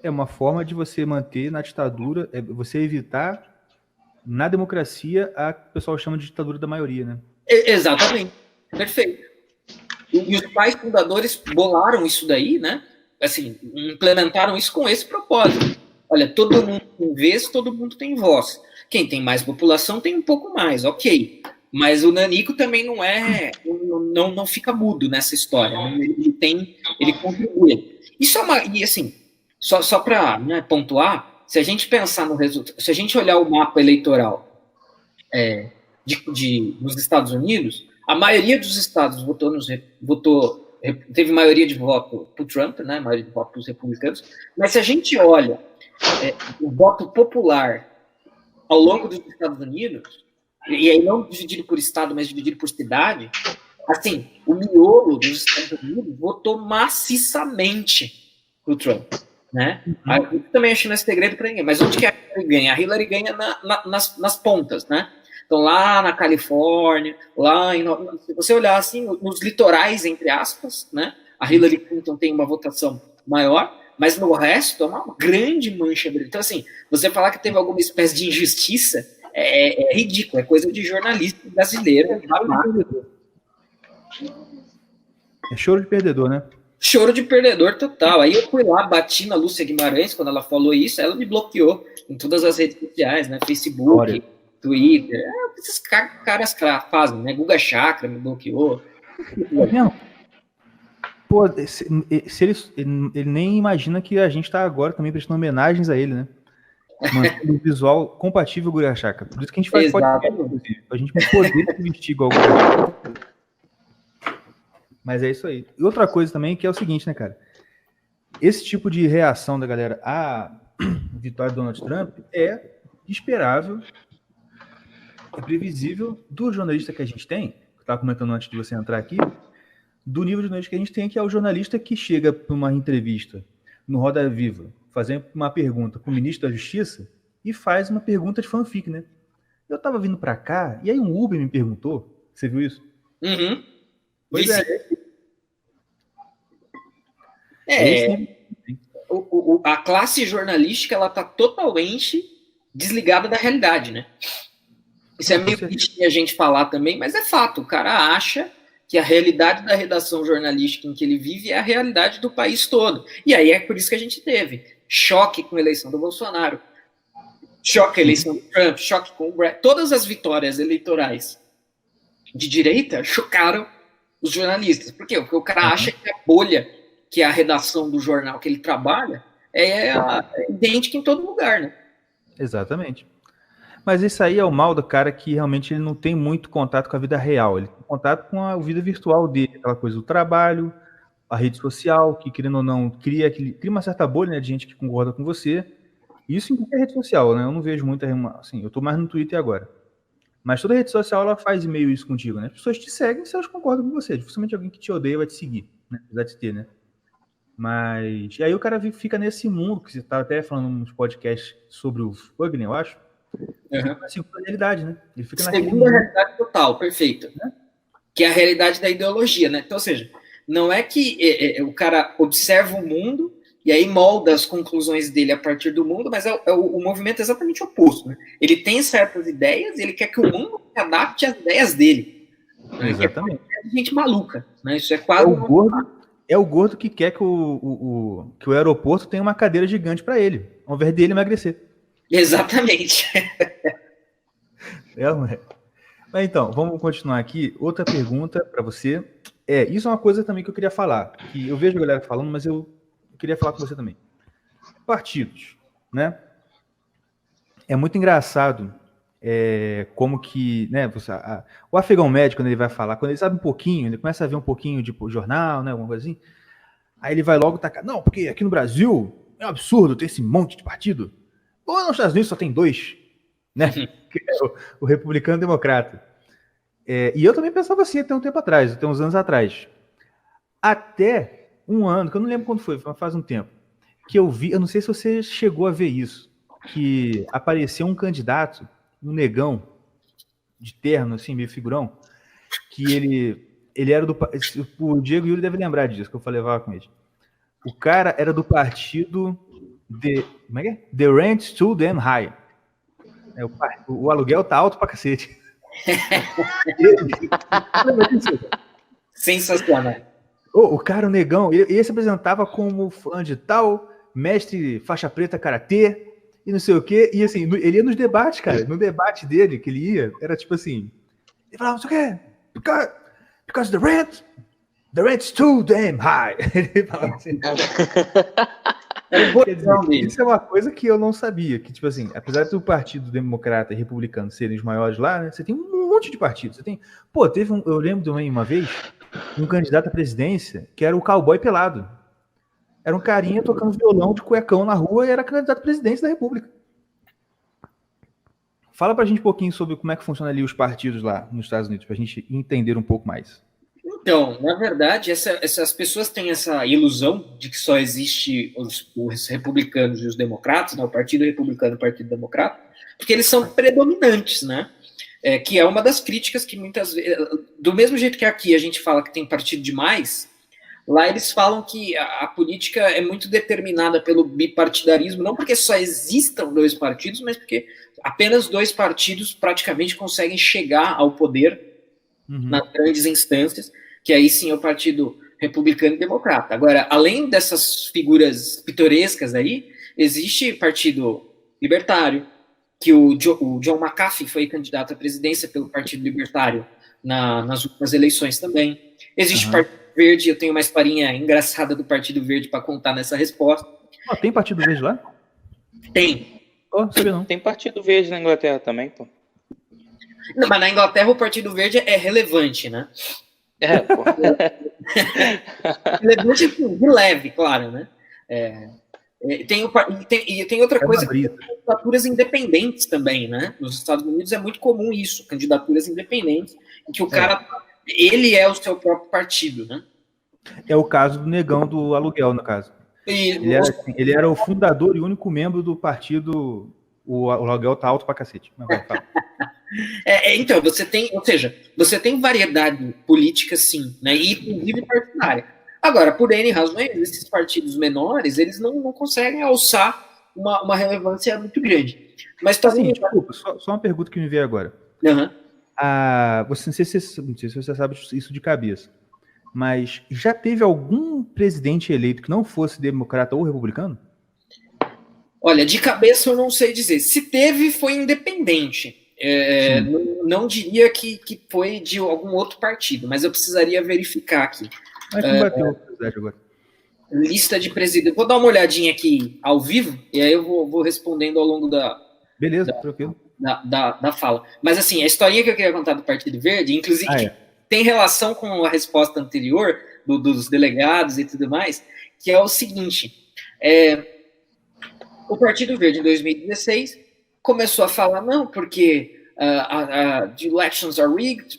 É uma forma de você manter na ditadura, você evitar, na democracia, a que o pessoal chama de ditadura da maioria, né? Exatamente. Perfeito. E os pais fundadores bolaram isso daí, né? Assim, implementaram isso com esse propósito. Olha, todo mundo tem vez, todo mundo tem voz. Quem tem mais população tem um pouco mais, ok. Mas o nanico também não fica mudo nessa história. Ele contribui. Isso é uma, e assim, só para, né, pontuar, se a gente pensar no resultado, se a gente olhar o mapa eleitoral nos Estados Unidos, a maioria dos estados teve maioria de voto para o Trump, né, maioria de voto para os republicanos, mas se a gente olha o voto popular ao longo dos Estados Unidos, e aí não dividido por estado, mas dividido por cidade, assim, o miolo dos Estados Unidos votou maciçamente para o Trump, né? Eu também acho que não é segredo para ninguém, mas onde que a Hillary ganha? A Hillary ganha nas pontas, né? Então, lá na Califórnia, se você olhar assim, nos litorais, entre aspas, né? A Hillary Clinton tem uma votação maior, mas no resto é uma grande mancha branca. Então, assim, você falar que teve alguma espécie de injustiça é ridículo, é coisa de jornalista brasileiro. É choro de perdedor, né? Choro de perdedor total. Aí eu fui lá, bati na Lúcia Guimarães quando ela falou isso, ela me bloqueou em todas as redes sociais, né? Facebook, Twitter, esses caras fazem, né? Guga Chakra me bloqueou. Pô, ele nem imagina que a gente tá agora também prestando homenagens a ele, né? Mantendo o visual compatível com o Guga Chakra. Por isso que a gente faz podcast, inclusive. A gente não poder se vestir igual o Guga Chakra. Mas é isso aí. E outra coisa também que é o seguinte, né, cara? Esse tipo de reação da galera à vitória do Donald Trump é esperável, é previsível do jornalista que a gente tem, que eu estava comentando antes de você entrar aqui, do nível de jornalista que a gente tem, que é o jornalista que chega para uma entrevista no Roda Viva, fazendo uma pergunta para o ministro da Justiça e faz uma pergunta de fanfic, né? Eu estava vindo para cá e aí um Uber me perguntou, você viu isso? Uhum. Pois a classe jornalística, ela tá totalmente desligada da realidade, né? Isso é meio triste a gente falar também, mas é fato. O cara acha que a realidade da redação jornalística em que ele vive é a realidade do país todo. E aí é por isso que a gente teve choque com a eleição do Bolsonaro, choque com a eleição do Trump, choque com o Brett. Todas as vitórias eleitorais de direita chocaram os jornalistas. Por quê? Porque o cara acha que a bolha, que é a redação do jornal que ele trabalha, é idêntica em todo lugar, né? Exatamente. Mas isso aí é o mal do cara que realmente ele não tem muito contato com a vida real. Ele tem contato com a vida virtual dele, aquela coisa do trabalho, a rede social, que querendo ou não, cria uma certa bolha, né, de gente que concorda com você. Isso em qualquer rede social, né? Eu não vejo muita... Assim, eu tô mais no Twitter agora. Mas toda rede social, ela faz meio isso contigo, né? As pessoas te seguem se elas concordam com você. Dificilmente alguém que te odeia vai te seguir, né? Apesar de ter, né? Mas... E aí o cara fica nesse mundo, que você tá até falando nos podcasts sobre o Fugner, eu acho. Na segunda realidade, né? Ele fica segunda realidade total, perfeito. Né? Que é a realidade da ideologia, né? Então, ou seja, não é que o cara observa o mundo e aí molda as conclusões dele a partir do mundo, mas o movimento é exatamente oposto. Né? Ele tem certas ideias e ele quer que o mundo se adapte às ideias dele. Né? Exatamente. É gente maluca. Né? Isso é quase é o gordo que quer que o aeroporto tenha uma cadeira gigante para ele, ao invés dele emagrecer. Exatamente. Mas então, vamos continuar aqui. Outra pergunta para você. Isso é uma coisa também que eu queria falar. Que eu vejo a galera falando, mas eu queria falar com você também. Partidos, né? É muito engraçado como que, né? O afegão médio, quando ele vai falar, quando ele sabe um pouquinho, ele começa a ver um pouquinho de jornal, né? Alguma coisa assim. Aí ele vai logo tacar. Não, porque aqui no Brasil é um absurdo ter esse monte de partido. Ou nos Estados Unidos só tem 2, né? Que é o republicano e o democrata. E eu também pensava assim até um tempo atrás, até uns anos atrás. Até um ano, que eu não lembro quando foi, mas faz um tempo, que eu vi, eu não sei se você chegou a ver isso, que apareceu um candidato, um negão, de terno, assim, meio figurão, que ele era do... O Diego Yuri deve lembrar disso, que eu falei com ele. O cara era do partido... como é que é? The rent too damn high. O aluguel tá alto pra cacete. Sensacional. O cara, o negão, ele se apresentava como fulano de tal, mestre faixa preta karatê, e não sei o quê, e assim, ele ia nos debates, cara, no debate dele, que ele ia, era tipo assim, ele falava, não sei o quê, because the rent's too damn high. Ele falava assim. Quer dizer, isso é uma coisa que eu não sabia, que tipo assim, apesar do Partido Democrata e Republicano serem os maiores lá, né, você tem um monte de partidos, você tem, pô, eu lembro também uma vez, um candidato à presidência que era o cowboy pelado. Era um carinha tocando violão de cuecão na rua e era candidato à presidência da República. Fala pra gente um pouquinho sobre como é que funciona ali os partidos lá nos Estados Unidos, pra gente entender um pouco mais. Então, na verdade, essas pessoas têm essa ilusão de que só existe os republicanos e os democratas, né, o Partido Republicano e o Partido Democrata, porque eles são predominantes, né? Que é uma das críticas que muitas vezes, do mesmo jeito que aqui a gente fala que tem partido demais, lá eles falam que a política é muito determinada pelo bipartidarismo, não porque só existam dois partidos, mas porque apenas dois partidos praticamente conseguem chegar ao poder nas grandes instâncias, que aí sim é o Partido Republicano e Democrata. Agora, além dessas figuras pitorescas aí, existe Partido Libertário, que o John McAfee foi candidato à presidência pelo Partido Libertário nas últimas eleições também. Existe Partido Verde, eu tenho uma historinha engraçada do Partido Verde para contar nessa resposta. Tem Partido Verde lá? Tem. Sabia não. Tem Partido Verde na Inglaterra também, pô. Não, mas na Inglaterra o Partido Verde é relevante, né? Pô. Relevante de leve, claro, né? Tem outra coisa, que tem candidaturas independentes também, né? Nos Estados Unidos é muito comum isso, candidaturas independentes, em que o cara, ele é o seu próprio partido, né? É o caso do negão do aluguel, no caso. Ele era o fundador e único membro do partido. O aluguel tá alto pra cacete. Mas vai, fala. Então, você tem variedade política, sim, né? E inclusive partidária. Agora, por N razões, esses partidos menores, eles não conseguem alçar uma relevância muito grande. Mas assim, desculpa, só uma pergunta que me veio agora. Não sei se você sabe isso de cabeça, mas já teve algum presidente eleito que não fosse democrata ou republicano? Olha, de cabeça eu não sei dizer. Se teve, foi independente. Não diria que foi de algum outro partido, mas eu precisaria verificar aqui. Mas não bateu agora. Lista de presidentes. Vou dar uma olhadinha aqui ao vivo, e aí eu vou respondendo ao longo Beleza, tranquilo. Da fala. Mas assim, a historinha que eu queria contar do Partido Verde, inclusive, tem relação com a resposta anterior dos delegados e tudo mais, que é o seguinte: o Partido Verde, em 2016, começou a falar, não, porque the elections are rigged,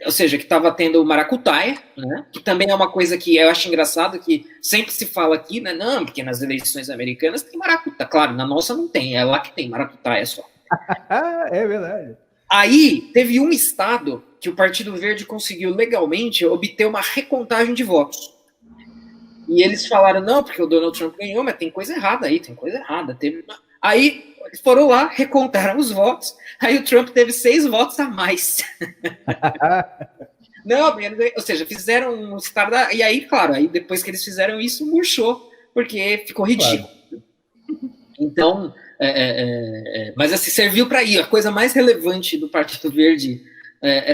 ou seja, que estava tendo maracutaia, né? Que também é uma coisa que eu acho engraçado, que sempre se fala aqui, né? Não, porque nas eleições americanas tem maracutaia. Claro, na nossa não tem, é lá que tem maracutaia só. É verdade. Aí, teve um estado que o Partido Verde conseguiu legalmente obter uma recontagem de votos. E eles falaram, não, porque o Donald Trump ganhou, mas tem coisa errada aí, tem coisa errada. Aí, eles foram lá, recontaram os votos, aí o Trump teve 6 votos a mais. Não, ou seja, fizeram um estado... E aí, claro, aí depois que eles fizeram isso, murchou, porque ficou ridículo. Claro. Então, mas assim, serviu para ir. A coisa mais relevante do Partido Verde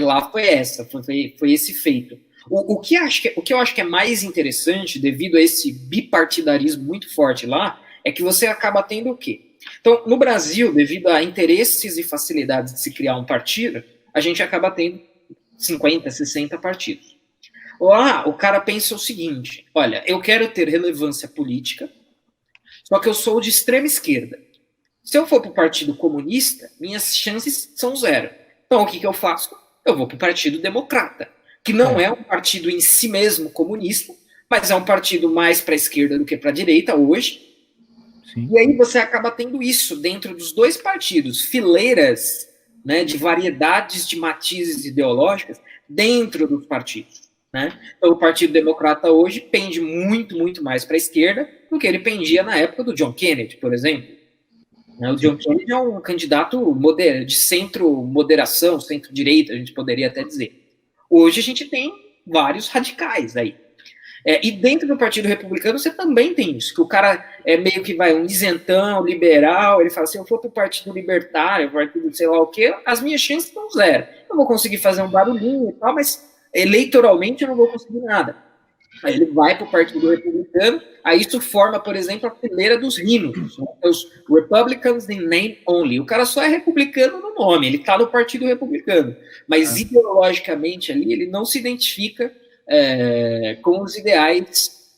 lá foi essa, foi esse feito. O que eu acho que é mais interessante, devido a esse bipartidarismo muito forte lá, é que você acaba tendo o quê? Então, no Brasil, devido a interesses e facilidades de se criar um partido, a gente acaba tendo 50, 60 partidos. Lá, o cara pensa o seguinte: olha, eu quero ter relevância política, só que eu sou de extrema esquerda. Se eu for para o Partido Comunista, minhas chances são 0. Então, o que eu faço? Eu vou para o Partido Democrata, que não é um partido em si mesmo comunista, mas é um partido mais para a esquerda do que para a direita hoje. Sim. E aí você acaba tendo isso dentro dos dois partidos, fileiras, né, de variedades de matizes ideológicas dentro dos partidos. Né? Então, o Partido Democrata hoje pende muito, muito mais para a esquerda do que ele pendia na época do John Kennedy, por exemplo. O John Kennedy é um candidato de centro-moderação, centro-direita, a gente poderia até dizer. Hoje a gente tem vários radicais aí. E dentro do Partido Republicano você também tem isso, que o cara é meio que um isentão, liberal, ele fala assim, eu for pro Partido Libertário, partido sei lá o quê, as minhas chances estão zero. Eu vou conseguir fazer um barulhinho e tal, mas eleitoralmente eu não vou conseguir nada. Aí ele vai pro Partido Republicano, aí isso forma, por exemplo, a fileira dos rhinos, os Republicans in name only. O cara só é republicano no nome, ele tá no Partido Republicano, mas ideologicamente ali ele não se identifica com os ideais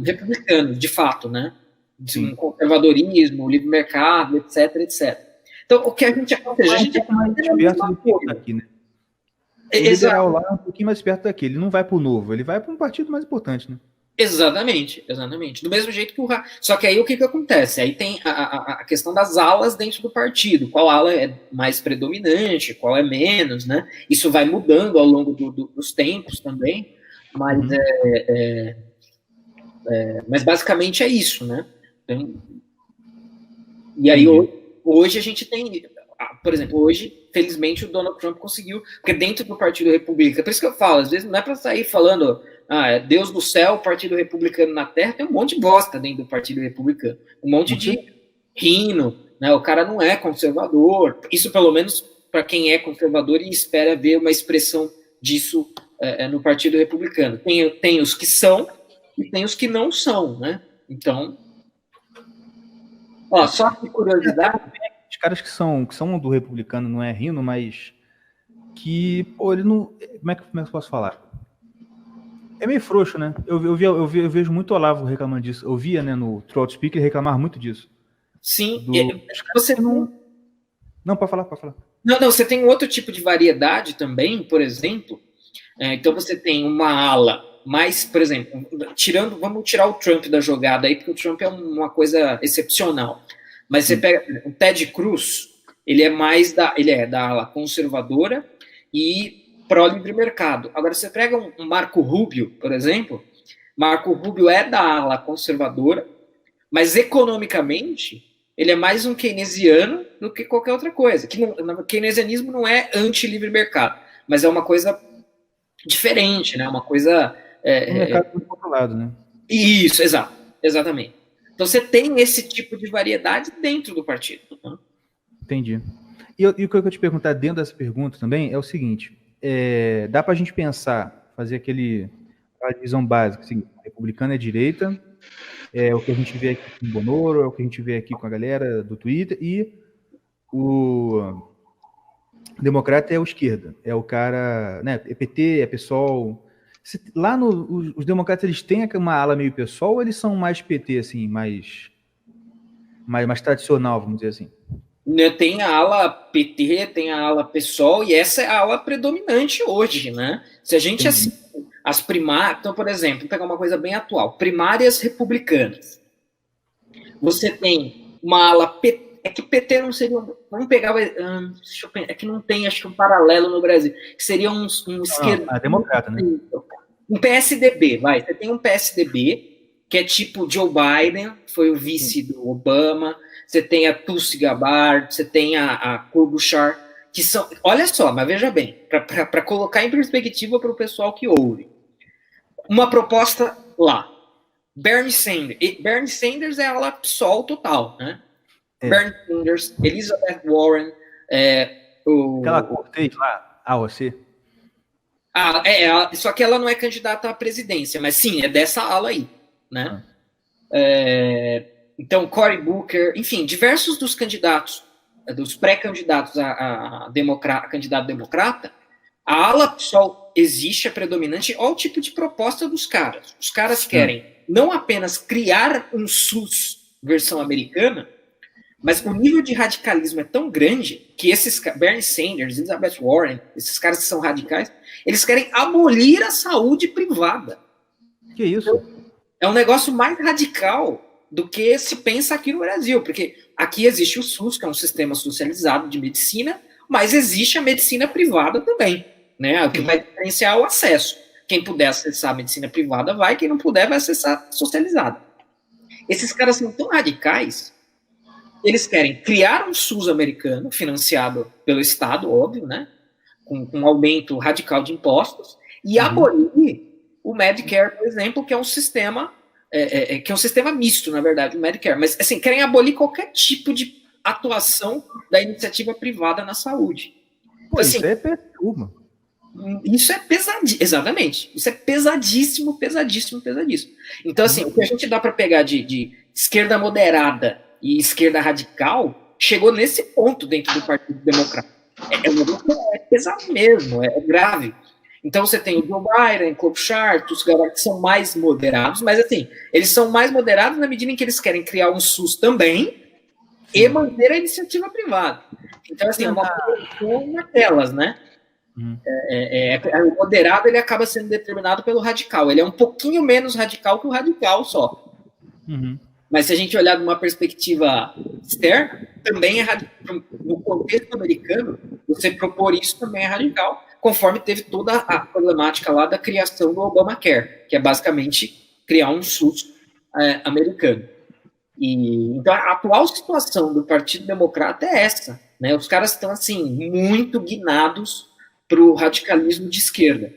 republicanos, de fato, né? De conservadorismo, livre mercado, etc, etc. Então, o que a gente acontece? A gente é mais perto do que aqui, né? O liberal lá é um pouquinho mais perto daqui. Ele não vai para o novo, ele vai para um partido mais importante, né? Exatamente, exatamente. Do mesmo jeito que Só que aí o que acontece? Aí tem a questão das alas dentro do partido. Qual ala é mais predominante, qual é menos, né? Isso vai mudando ao longo dos tempos também, mas, mas basicamente é isso, né? E aí hoje a gente tem... Por exemplo, hoje, felizmente, o Donald Trump conseguiu, porque dentro do Partido Republicano, por isso que eu falo, às vezes não é para sair falando, Deus do céu, Partido Republicano na Terra, tem um monte de bosta dentro do Partido Republicano, um monte de rino, né? O cara não é conservador, isso pelo menos para quem é conservador e espera ver uma expressão disso no Partido Republicano. Tem os que são e tem os que não são, né? Então, só que curiosidade... Os caras que são do republicano, não é rino, mas que, pô, ele não... Como é que eu posso falar? É meio frouxo, né? Eu vejo muito o Olavo reclamando disso. Eu via, né, no Throat Speaker reclamar muito disso. Sim. Você não... Não, pode falar. Não, você tem um outro tipo de variedade também, por exemplo. Então você tem uma ala mais, por exemplo, vamos tirar o Trump da jogada aí, porque o Trump é uma coisa excepcional. Mas você pega o Ted Cruz, ele é da ala conservadora e pró-livre mercado. Agora, você pega um Marco Rubio, por exemplo, Marco Rubio é da ala conservadora, mas economicamente ele é mais um keynesiano do que qualquer outra coisa. O keynesianismo não é anti-livre mercado, mas é uma coisa diferente, né? Uma coisa... O mercado muito controlado, né? Isso, exatamente. Então você tem esse tipo de variedade dentro do partido. Né? Entendi. E o que eu quero te perguntar dentro dessa pergunta também é o seguinte, dá para a gente pensar, fazer aquela divisão básica, assim, republicano é direita, é o que a gente vê aqui com o Bonoro, é o que a gente vê aqui com a galera do Twitter, e o democrata é o esquerda, é o cara, né, é PT, é PSOL. Lá os democratas, eles têm uma ala meio PSOL ou eles são mais PT, assim, mais tradicional, vamos dizer assim? Tem a ala PT, tem a ala PSOL, e essa é a ala predominante hoje, né? Se a gente assiste as primárias... Então, por exemplo, vou pegar uma coisa bem atual. Primárias republicanas. Você tem uma ala PT... É que PT não seria... Vamos pegar... Deixa eu pensar, é que não tem, acho que um paralelo no Brasil. Que seria um esquerdo... democrata, né? Um PSDB, vai. Você tem um PSDB, que é tipo Joe Biden, foi o vice do Obama. Você tem a Tulsi Gabbard, você tem a Klobuchar, que são... Olha só, mas veja bem, para colocar em perspectiva para o pessoal que ouve. Uma proposta lá. Bernie Sanders. Bernie Sanders é a ala PSOL total, né? Bernie Sanders, Elizabeth Warren, aquela Cortez lá, AOC. Só que ela não é candidata à presidência, mas sim, é dessa ala aí, né? Então, Cory Booker, enfim, diversos dos candidatos, dos pré-candidatos a candidato democrata, a ala PSOL existe, é predominante. Olha o tipo de proposta dos caras. Os caras querem não apenas criar um SUS versão americana, mas o nível de radicalismo é tão grande que esses Bernie Sanders, Elizabeth Warren, esses caras que são radicais, eles querem abolir a saúde privada. Que isso? Então, é um negócio mais radical do que se pensa aqui no Brasil, porque aqui existe o SUS, que é um sistema socializado de medicina, mas existe a medicina privada também, né? O que vai diferenciar o acesso. Quem puder acessar a medicina privada vai, quem não puder vai acessar socializada. Esses caras são tão radicais Eles querem criar um SUS americano, financiado pelo Estado, óbvio, né? Com um aumento radical de impostos, e abolir o Medicare, por exemplo, que é um sistema que é um sistema misto, na verdade, o Medicare. Mas, assim, querem abolir qualquer tipo de atuação da iniciativa privada na saúde. Pô, então, assim, isso é perturba. Isso é pesadíssimo, exatamente. Isso é pesadíssimo, pesadíssimo, pesadíssimo. Então, assim, o que a gente dá para pegar de esquerda moderada e esquerda radical chegou nesse ponto dentro do Partido Democrata. É pesado mesmo, é grave. Então você tem o Joe Biden, Klobuchar, os caras que são mais moderados, mas assim, eles são mais moderados na medida em que eles querem criar um SUS também e manter a iniciativa privada. Então, assim, é uma posição naquelas, né? O moderado, ele acaba sendo determinado pelo radical. Ele é um pouquinho menos radical que o radical só. Mas se a gente olhar de uma perspectiva externa, também é radical. No contexto americano, você propor isso também é radical, conforme teve toda a problemática lá da criação do Obamacare, que é basicamente criar um SUS americano. Então, a atual situação do Partido Democrata é essa, né? Os caras estão, assim, muito guinados para o radicalismo de esquerda,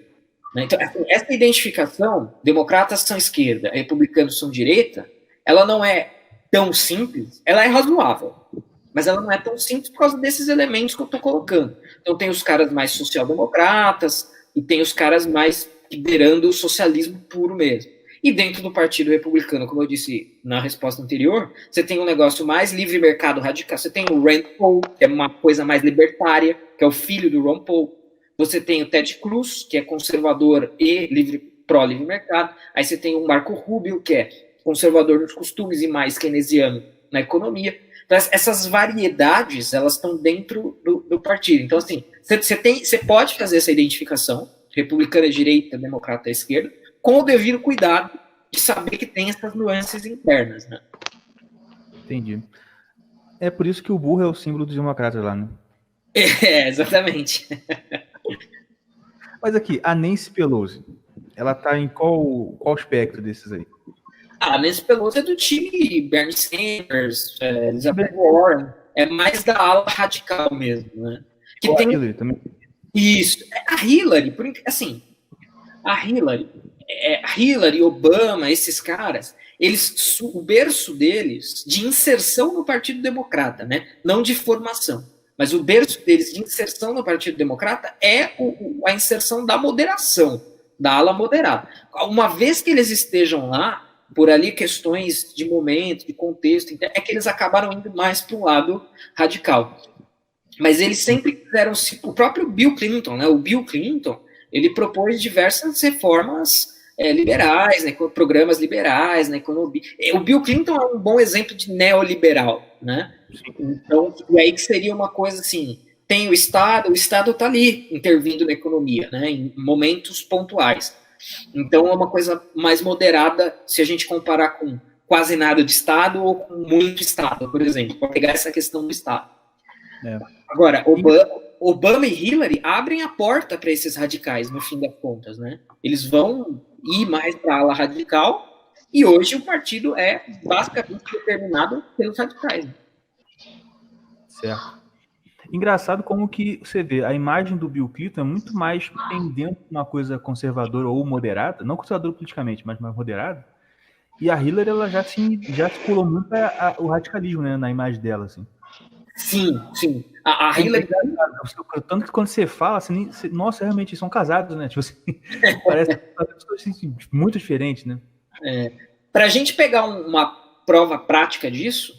né? Então, essa identificação, democratas são esquerda, republicanos são direita, ela não é tão simples, ela é razoável, mas ela não é tão simples por causa desses elementos que eu estou colocando. Então, tem os caras mais social-democratas e tem os caras mais liderando o socialismo puro mesmo. E dentro do Partido Republicano, como eu disse na resposta anterior, você tem um negócio mais livre mercado radical. Você tem o Rand Paul, que é uma coisa mais libertária, que é o filho do Ron Paul. Você tem o Ted Cruz, que é conservador e pró-livre mercado. Aí você tem o Marco Rubio, que é conservador nos costumes e mais keynesiano na economia. Então, essas variedades, elas estão dentro do partido. Então, assim, você pode fazer essa identificação, republicana à direita, democrata à esquerda, com o devido cuidado de saber que tem essas nuances internas, né? Entendi. É por isso que o burro é o símbolo dos democratas lá, né? Exatamente. Mas aqui, a Nancy Pelosi, ela tá em qual espectro desses aí? A Nancy Pelosi é do time Bernie Sanders, Elizabeth Warren, é mais da ala radical mesmo, né? Que tem... A Hillary também. Isso. A Hillary, assim, Hillary, Obama, esses caras, o berço deles de inserção no Partido Democrata, né? Não de formação, mas o berço deles de inserção no Partido Democrata é a inserção da moderação, da ala moderada. Uma vez que eles estejam lá, por ali questões de momento, de contexto, é que eles acabaram indo mais para o lado radical. Mas eles sempre quiseram... O próprio Bill Clinton, né? O Bill Clinton, ele propôs diversas reformas liberais, né? Programas liberais na economia. O Bill Clinton é um bom exemplo de neoliberal, né? Então, e aí que seria uma coisa assim, tem o Estado está ali intervindo na economia, né? Em momentos pontuais. Então, é uma coisa mais moderada se a gente comparar com quase nada de Estado ou com muito Estado, por exemplo, para pegar essa questão do Estado. Agora, Obama e Hillary abrem a porta para esses radicais, no fim das contas, né? Eles vão ir mais para a ala radical e hoje o partido é basicamente determinado pelos radicais. Certo. Engraçado como que você vê, a imagem do Bill Clinton é muito mais pendendo de uma coisa conservadora ou moderada, não conservadora politicamente, mas mais moderada, e a Hillary ela já se pulou muito o radicalismo, né, na imagem dela, assim. Sim. A Hillary... Tanto que quando você fala, assim, nossa, realmente, eles são casados, né? Tipo assim, parece assim, muito diferente, né? Para a gente pegar uma prova prática disso,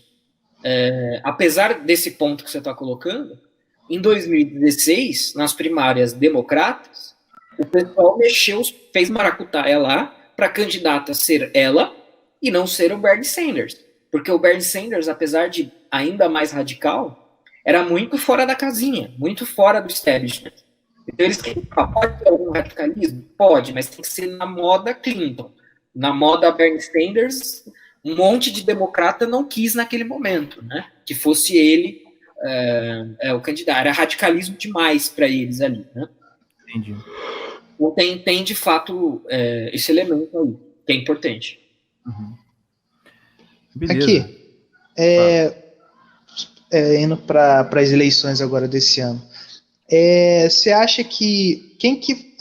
apesar desse ponto que você está colocando, em 2016, nas primárias democratas, o pessoal fez maracutaia lá para a candidata ser ela e não ser o Bernie Sanders. Porque o Bernie Sanders, apesar de ainda mais radical, era muito fora da casinha, muito fora do establishment. Então eles querem, pode ter algum radicalismo? Pode, mas tem que ser na moda Clinton. Na moda Bernie Sanders, um monte de democrata não quis naquele momento, né? Que fosse ele o candidato. Era radicalismo demais para eles ali, né? Entendi. Então tem de fato esse elemento aí, que é importante. Uhum. Beleza. Aqui, indo para as eleições agora desse ano, você acha que quem que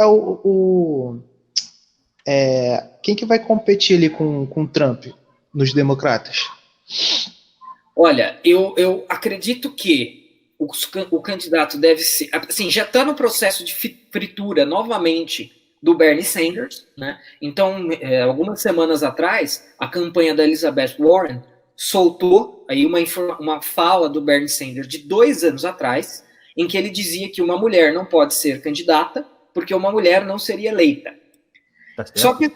é quem que vai competir ali com o Trump nos democratas? Olha, eu acredito que o candidato deve ser, assim, já está no processo de fritura novamente do Bernie Sanders, né? Então, algumas semanas atrás, a campanha da Elizabeth Warren soltou aí uma fala do Bernie Sanders de 2 anos atrás, em que ele dizia que uma mulher não pode ser candidata porque uma mulher não seria eleita. Tá. Só que,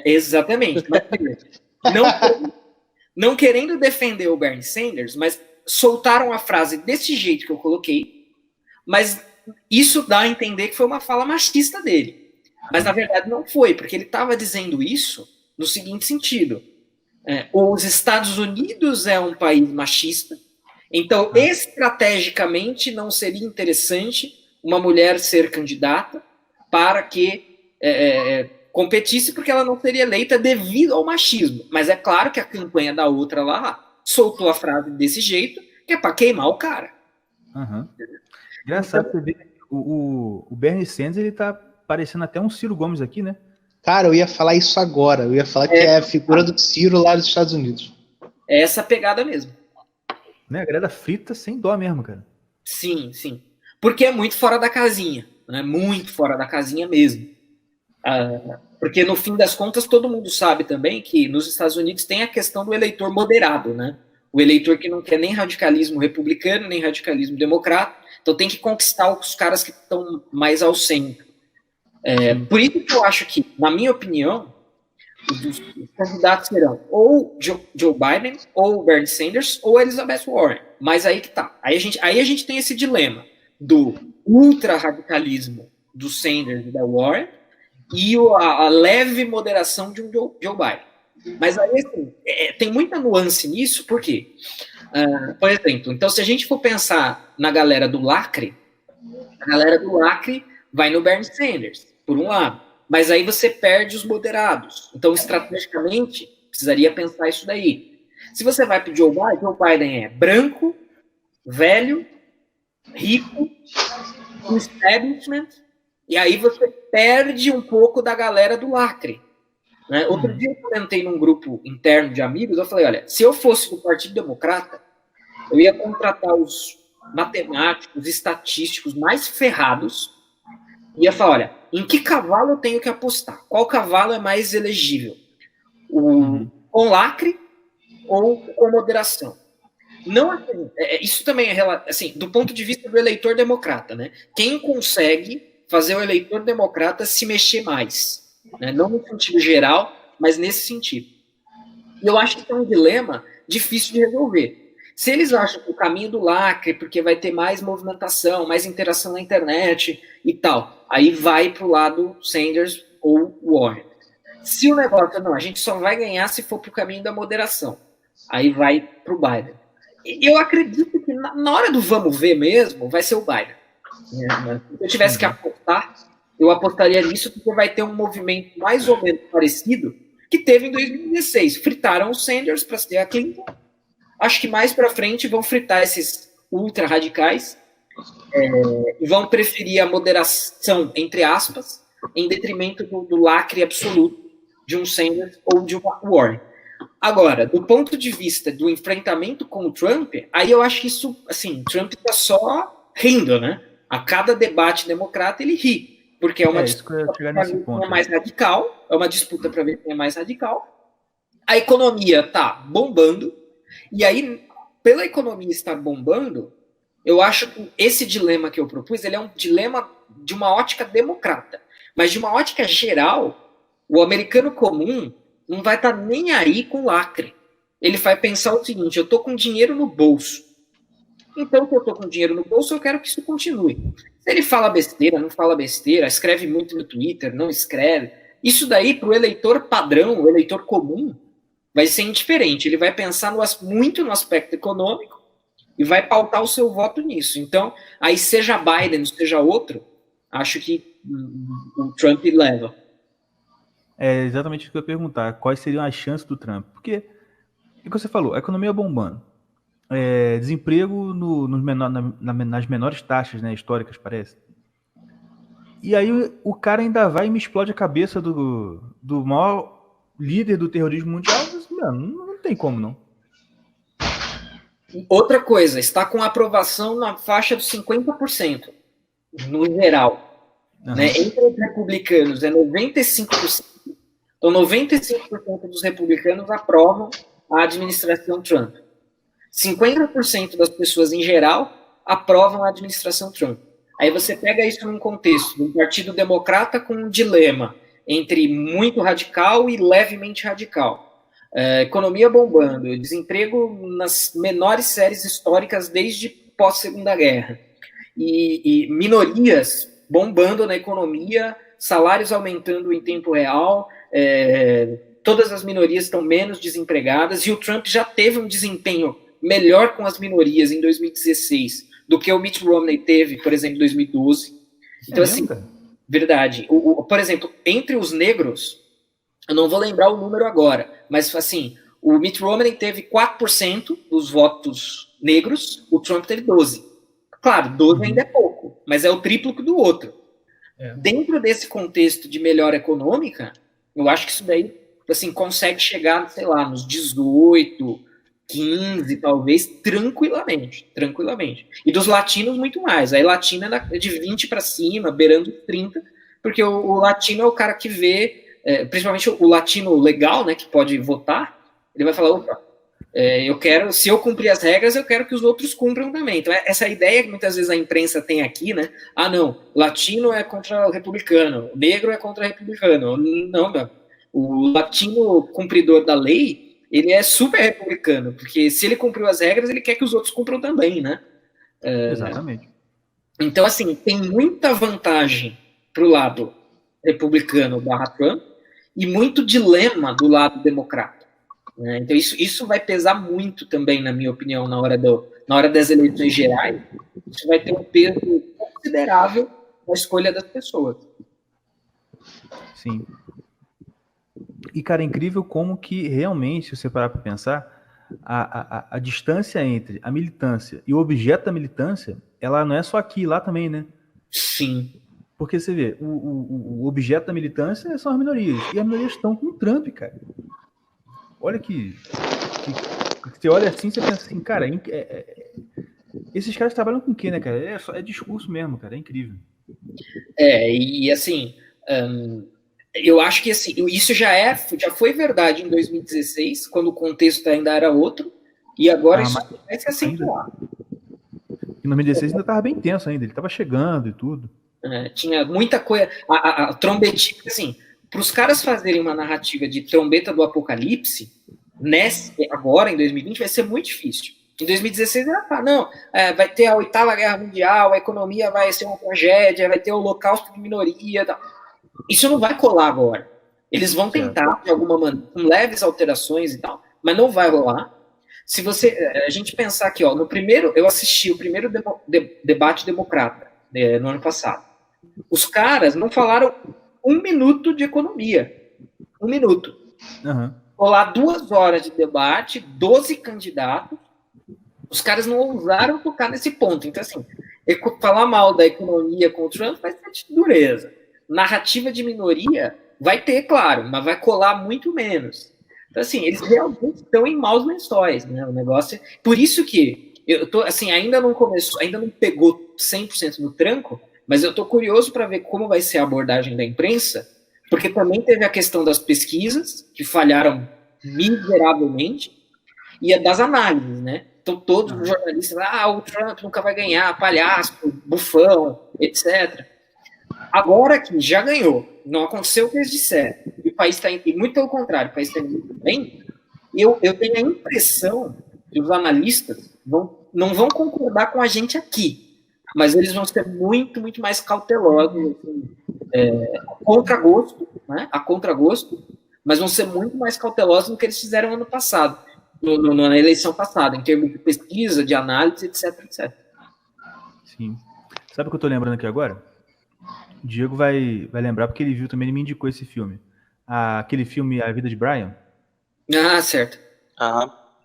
exatamente, não querendo defender o Bernie Sanders, mas soltaram a frase desse jeito que eu coloquei, mas isso dá a entender que foi uma fala machista dele. Mas, na verdade, não foi, porque ele estava dizendo isso no seguinte sentido. Os Estados Unidos é um país machista, então, estrategicamente, não seria interessante uma mulher ser candidata para que competisse, porque ela não seria eleita devido ao machismo. Mas é claro que a campanha da outra lá soltou a frase desse jeito, que é para queimar o cara. Uhum. Engraçado então, você ver o Bernie Sanders, ele tá parecendo até um Ciro Gomes aqui, né? Cara, eu ia falar isso agora. Eu ia falar que é a figura do Ciro lá dos Estados Unidos. É essa pegada mesmo. Né? A galera frita sem dó mesmo, cara. Sim, sim. Porque é muito fora da casinha. Né? Muito fora da casinha mesmo. Porque, no fim das contas, todo mundo sabe também que nos Estados Unidos tem a questão do eleitor moderado, né? O eleitor que não quer nem radicalismo republicano, nem radicalismo democrata. Então tem que conquistar os caras que estão mais ao centro. Por isso que eu acho que, na minha opinião, os candidatos serão ou Joe Biden, ou Bernie Sanders, ou Elizabeth Warren. Mas aí que tá. Aí a gente tem esse dilema do ultra-radicalismo do Sanders e da Warren e a leve moderação de um Joe Biden. Mas aí, assim, tem muita nuance nisso, por quê? Por exemplo, então se a gente for pensar na galera do lacre, a galera do lacre vai no Bernie Sanders, por um lado. Mas aí você perde os moderados. Então, estrategicamente, precisaria pensar isso daí. Se você vai para o Joe Biden é branco, velho, rico, um establishment, e aí você perde um pouco da galera do lacre. Né? Outro dia eu comentei num grupo interno de amigos, eu falei, olha, se eu fosse do Partido Democrata, eu ia contratar os matemáticos, estatísticos mais ferrados, e ia falar, olha, em que cavalo eu tenho que apostar? Qual cavalo é mais elegível? Com lacre ou com moderação? Não, isso também é assim, do ponto de vista do eleitor democrata, né? Quem consegue fazer o eleitor democrata se mexer mais? Né? Não no sentido geral, mas nesse sentido. E eu acho que é um dilema difícil de resolver. Se eles acham que o caminho do lacre, porque vai ter mais movimentação, mais interação na internet e tal, aí vai para o lado Sanders ou Warren. Se o negócio, não, a gente só vai ganhar se for para o caminho da moderação, aí vai para o Biden. Eu acredito que na hora do vamos ver mesmo, vai ser o Biden. Se eu tivesse que apostar, eu apostaria nisso, porque vai ter um movimento mais ou menos parecido que teve em 2016. Fritaram o Sanders para ser a Clinton. Acho que mais para frente vão fritar esses ultra-radicais e vão preferir a moderação, entre aspas, em detrimento do lacre absoluto de um Sanders ou de um Warren. Agora, do ponto de vista do enfrentamento com o Trump, aí eu acho que isso, assim, Trump está só rindo, né? A cada debate democrata ele ri, porque é uma disputa para ver quem é mais radical, é uma disputa para ver quem é mais radical. A economia está bombando, e aí, pela economia estar bombando, eu acho que esse dilema que eu propus, ele é um dilema de uma ótica democrata. Mas de uma ótica geral, o americano comum não vai estar nem aí com lacre. Ele vai pensar o seguinte, eu estou com dinheiro no bolso. Então, se eu estou com dinheiro no bolso, eu quero que isso continue. Se ele fala besteira, não fala besteira, escreve muito no Twitter, não escreve, isso daí, para o eleitor padrão, o eleitor comum, vai ser indiferente. Ele vai pensar muito no aspecto econômico e vai pautar o seu voto nisso. Então, aí seja Biden, seja outro, acho que o Trump leva. É exatamente o que eu ia perguntar. Quais seriam as chances do Trump? Porque, o que você falou, a economia bombando. desemprego nas menores taxas, né, históricas, parece. E aí o cara ainda vai e me explode a cabeça do maior líder do terrorismo mundial. Mano, não tem como, não. Outra coisa, está com aprovação na faixa dos 50%, no geral. Uhum. Né? Entre os republicanos é 95%. Então, 95% dos republicanos aprovam a administração Trump. 50% das pessoas, em geral, aprovam a administração Trump. Aí você pega isso num contexto de um partido democrata com um dilema entre muito radical e levemente radical. Economia bombando, desemprego nas menores séries históricas desde pós-Segunda Guerra. E minorias bombando na economia, salários aumentando em tempo real, todas as minorias estão menos desempregadas, e o Trump já teve um desempenho melhor com as minorias em 2016 do que o Mitt Romney teve, por exemplo, em 2012. Então, assim, verdade. Por exemplo, entre os negros, eu não vou lembrar o número agora, mas, assim, o Mitt Romney teve 4% dos votos negros, o Trump teve 12%. Claro, 12 ainda é pouco, mas é o triplo do outro. Dentro desse contexto de melhora econômica, eu acho que isso daí, assim, consegue chegar, sei lá, nos 18%, 15, talvez, tranquilamente. E dos latinos, muito mais. Aí latina é de 20 para cima, beirando 30, porque o latino é o cara que vê, principalmente o latino legal, né, que pode votar, ele vai falar, opa, eu quero, se eu cumprir as regras, eu quero que os outros cumpram também. Então, essa ideia que muitas vezes a imprensa tem aqui, né, não, latino é contra o republicano, o negro é contra o republicano. Não, meu, o latino cumpridor da lei, ele é super republicano, porque se ele cumpriu as regras, ele quer que os outros cumpram também, né? Exatamente. Então, assim, tem muita vantagem pro lado republicano / Trump e muito dilema do lado democrata. Né? Então, isso vai pesar muito também, na minha opinião, na hora das eleições gerais. Isso vai ter um peso considerável na escolha das pessoas. Sim. E, cara, é incrível como que realmente, se você parar para pensar, a distância entre a militância e o objeto da militância, ela não é só aqui, lá também, né? Sim. Porque você vê, o objeto da militância são as minorias, e as minorias estão com o Trump, cara. Olha que você olha assim, você pensa assim, cara, esses caras trabalham com o quê, né, cara? É discurso mesmo, cara, é incrível. E assim... eu acho que assim, isso já foi verdade em 2016, quando o contexto ainda era outro, e agora isso vai se acentuar. Em 2016 ainda estava bem tenso ainda, ele estava chegando e tudo. Tinha muita coisa. A trombetinha, assim, para os caras fazerem uma narrativa de trombeta do apocalipse, agora em 2020, vai ser muito difícil. Em 2016 era falar, não, vai ter a 8ª Guerra Mundial, a economia vai ser uma tragédia, vai ter o holocausto de minoria, tal. Isso não vai colar agora. Eles vão tentar, de alguma maneira, com leves alterações e tal, mas não vai rolar. Se a gente pensar aqui, ó, eu assisti o primeiro debate democrata no ano passado. Os caras não falaram 1 minuto de economia. 1 minuto. Uhum. Rolar 2 horas de debate, 12 candidatos, os caras não ousaram tocar nesse ponto. Então, assim, falar mal da economia com o Trump vai ser de dureza. Narrativa de minoria vai ter, claro, mas vai colar muito menos. Então, assim, eles realmente estão em maus lençóis, né? O negócio é... Por isso que eu tô, assim, ainda não pegou 100% no tranco, mas eu tô curioso para ver como vai ser a abordagem da imprensa, porque também teve a questão das pesquisas, que falharam miseravelmente, e a das análises, né? Então, todos os jornalistas, o Trump nunca vai ganhar, palhaço, bufão, etc. Agora que já ganhou, não aconteceu o que eles disseram, e o país está indo, e muito pelo contrário, o país está indo muito bem, eu tenho a impressão que os analistas não vão concordar com a gente aqui, mas eles vão ser muito, muito mais cautelosos, assim, a contragosto, mas vão ser muito mais cautelosos do que eles fizeram ano passado, na eleição passada, em termos de pesquisa, de análise, etc, etc. Sim. Sabe o que eu tô lembrando aqui agora? O Diego vai lembrar, porque ele viu também, ele me indicou esse filme. Aquele filme A Vida de Brian. Certo.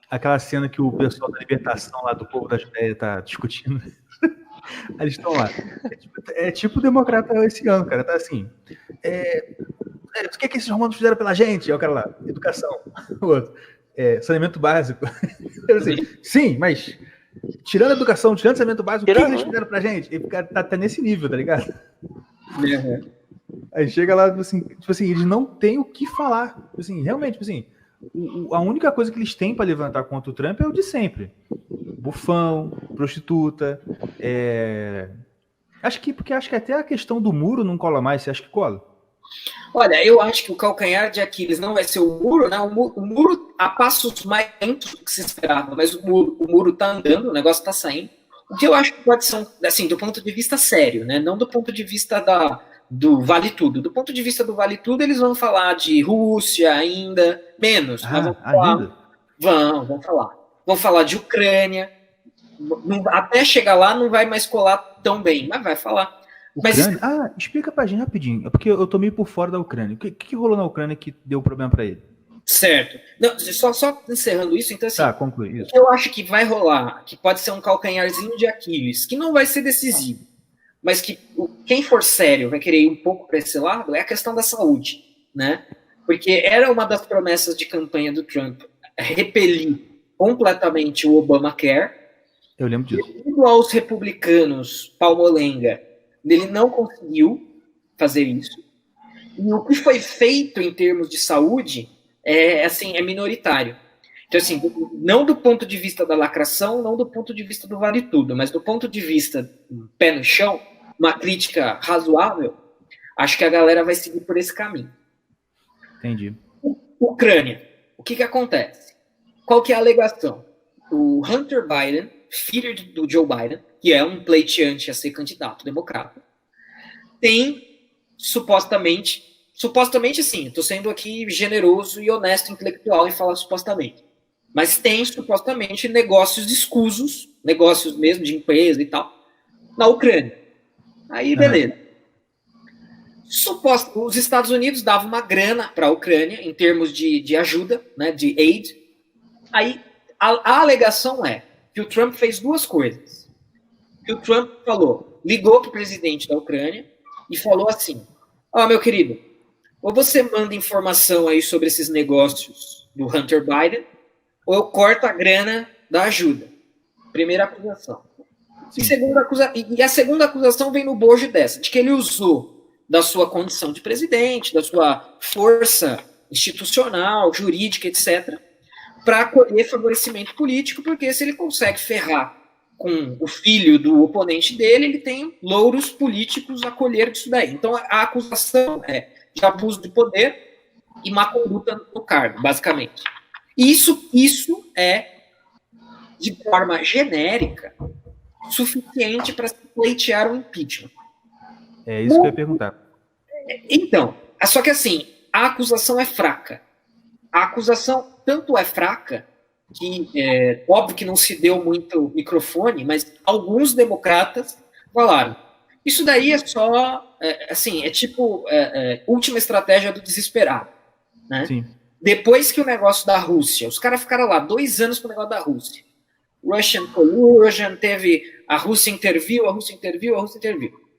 aquela cena que o pessoal da libertação lá do povo da Judéia tá discutindo. Eles estão lá. É tipo democrata esse ano, cara. Tá assim. O que esses romanos fizeram pela gente? É o cara lá. Educação. O outro. Saneamento básico. Assim, sim, mas tirando a educação, tirando o saneamento básico, o que eles fizeram pra gente? E o cara tá nesse nível, tá ligado? Uhum. Aí chega lá, tipo assim, eles não têm o que falar. Tipo assim, realmente, tipo assim, a única coisa que eles têm para levantar contra o Trump é o de sempre. Bufão, prostituta. Acho que até a questão do muro não cola mais. Você acha que cola? Olha, eu acho que o calcanhar de Aquiles não vai ser o muro, né? O muro a passos mais lentos do que se esperava, mas o muro tá andando, o negócio tá saindo. O que eu acho que pode ser, assim, do ponto de vista sério, né? Não do ponto de vista do Vale Tudo. Do ponto de vista do Vale Tudo, eles vão falar de Rússia ainda, menos. Mas vão falar, vão falar. Vão falar de Ucrânia. Até chegar lá não vai mais colar tão bem, mas vai falar. Ucrânia? Explica pra gente rapidinho, porque eu tô meio por fora da Ucrânia. O que rolou na Ucrânia que deu problema pra ele? Certo. Não, só encerrando isso, então assim, conclui isso. Eu acho que vai rolar, que pode ser um calcanharzinho de Aquiles, que não vai ser decisivo, mas que quem for sério vai querer ir um pouco para esse lado, é a questão da saúde, né? Porque era uma das promessas de campanha do Trump, repelir completamente o Obamacare. Eu lembro disso. Devido aos republicanos palmolenga, ele não conseguiu fazer isso. E o que foi feito em termos de saúde é minoritário. Então, assim, não do ponto de vista da lacração, não do ponto de vista do vale tudo, mas do ponto de vista pé no chão, uma crítica razoável, acho que a galera vai seguir por esse caminho. Entendi. Ucrânia. O que acontece? Qual que é a alegação? O Hunter Biden, filho do Joe Biden, que é um pleiteante a ser candidato democrata, tem supostamente sim, estou sendo aqui generoso e honesto intelectual em falar supostamente, mas tem supostamente negócios escusos, negócios mesmo de empresa e tal, na Ucrânia. Aí, beleza. Os Estados Unidos davam uma grana para a Ucrânia em termos de ajuda, né, de aid. Aí, a alegação é que o Trump fez duas coisas. Que o Trump ligou para o presidente da Ucrânia e falou assim: meu querido, ou você manda informação aí sobre esses negócios do Hunter Biden, ou eu corto a grana da ajuda. Primeira acusação. E a segunda acusação vem no bojo dessa, de que ele usou da sua condição de presidente, da sua força institucional, jurídica, etc., para colher favorecimento político, porque se ele consegue ferrar com o filho do oponente dele, ele tem louros políticos a colher disso daí. Então, a acusação é de abuso de poder e má conduta no cargo, basicamente. Isso é, de forma genérica, suficiente para se pleitear um impeachment. É isso que eu ia perguntar. Então, só que assim, a acusação é fraca. A acusação tanto é fraca que, óbvio que não se deu muito microfone, mas alguns democratas falaram: isso daí é só, última estratégia do desesperado. Né? Sim. Depois que o negócio da Rússia, os caras ficaram lá 2 anos com o negócio da Rússia. Russian collusion, a Rússia interviu.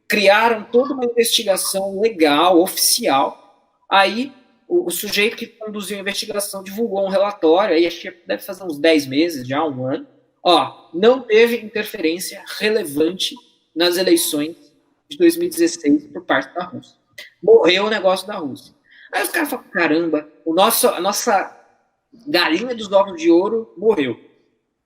Criaram toda uma investigação legal, oficial. Aí, o sujeito que conduziu a investigação divulgou um relatório, aí acho que deve fazer uns 10 meses, já 1 ano. Não teve interferência relevante nas eleições de 2016 por parte da Rússia. Morreu o negócio da Rússia. Aí os caras falam: caramba, a nossa galinha dos ovos de ouro morreu.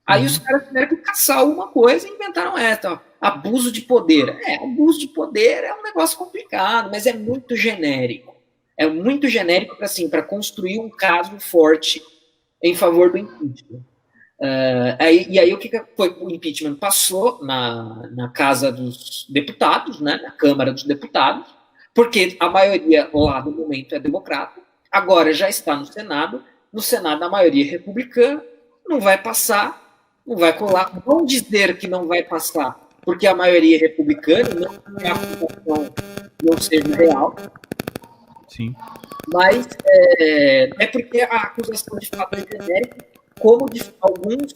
Aí os caras tiveram que caçar alguma coisa e inventaram essa, abuso de poder. Abuso de poder é um negócio complicado, mas é muito genérico. É muito genérico para construir um caso forte em favor do impeachment. E aí o que foi? O impeachment passou na Casa dos Deputados, né, na Câmara dos Deputados, porque a maioria lá no momento é democrata, agora já está no Senado a maioria é republicana, não vai passar, não vai colar. Vão dizer que não vai passar porque a maioria é republicana, não é a acusação não seja real. Sim. Mas é porque a acusação de fato é genérica como alguns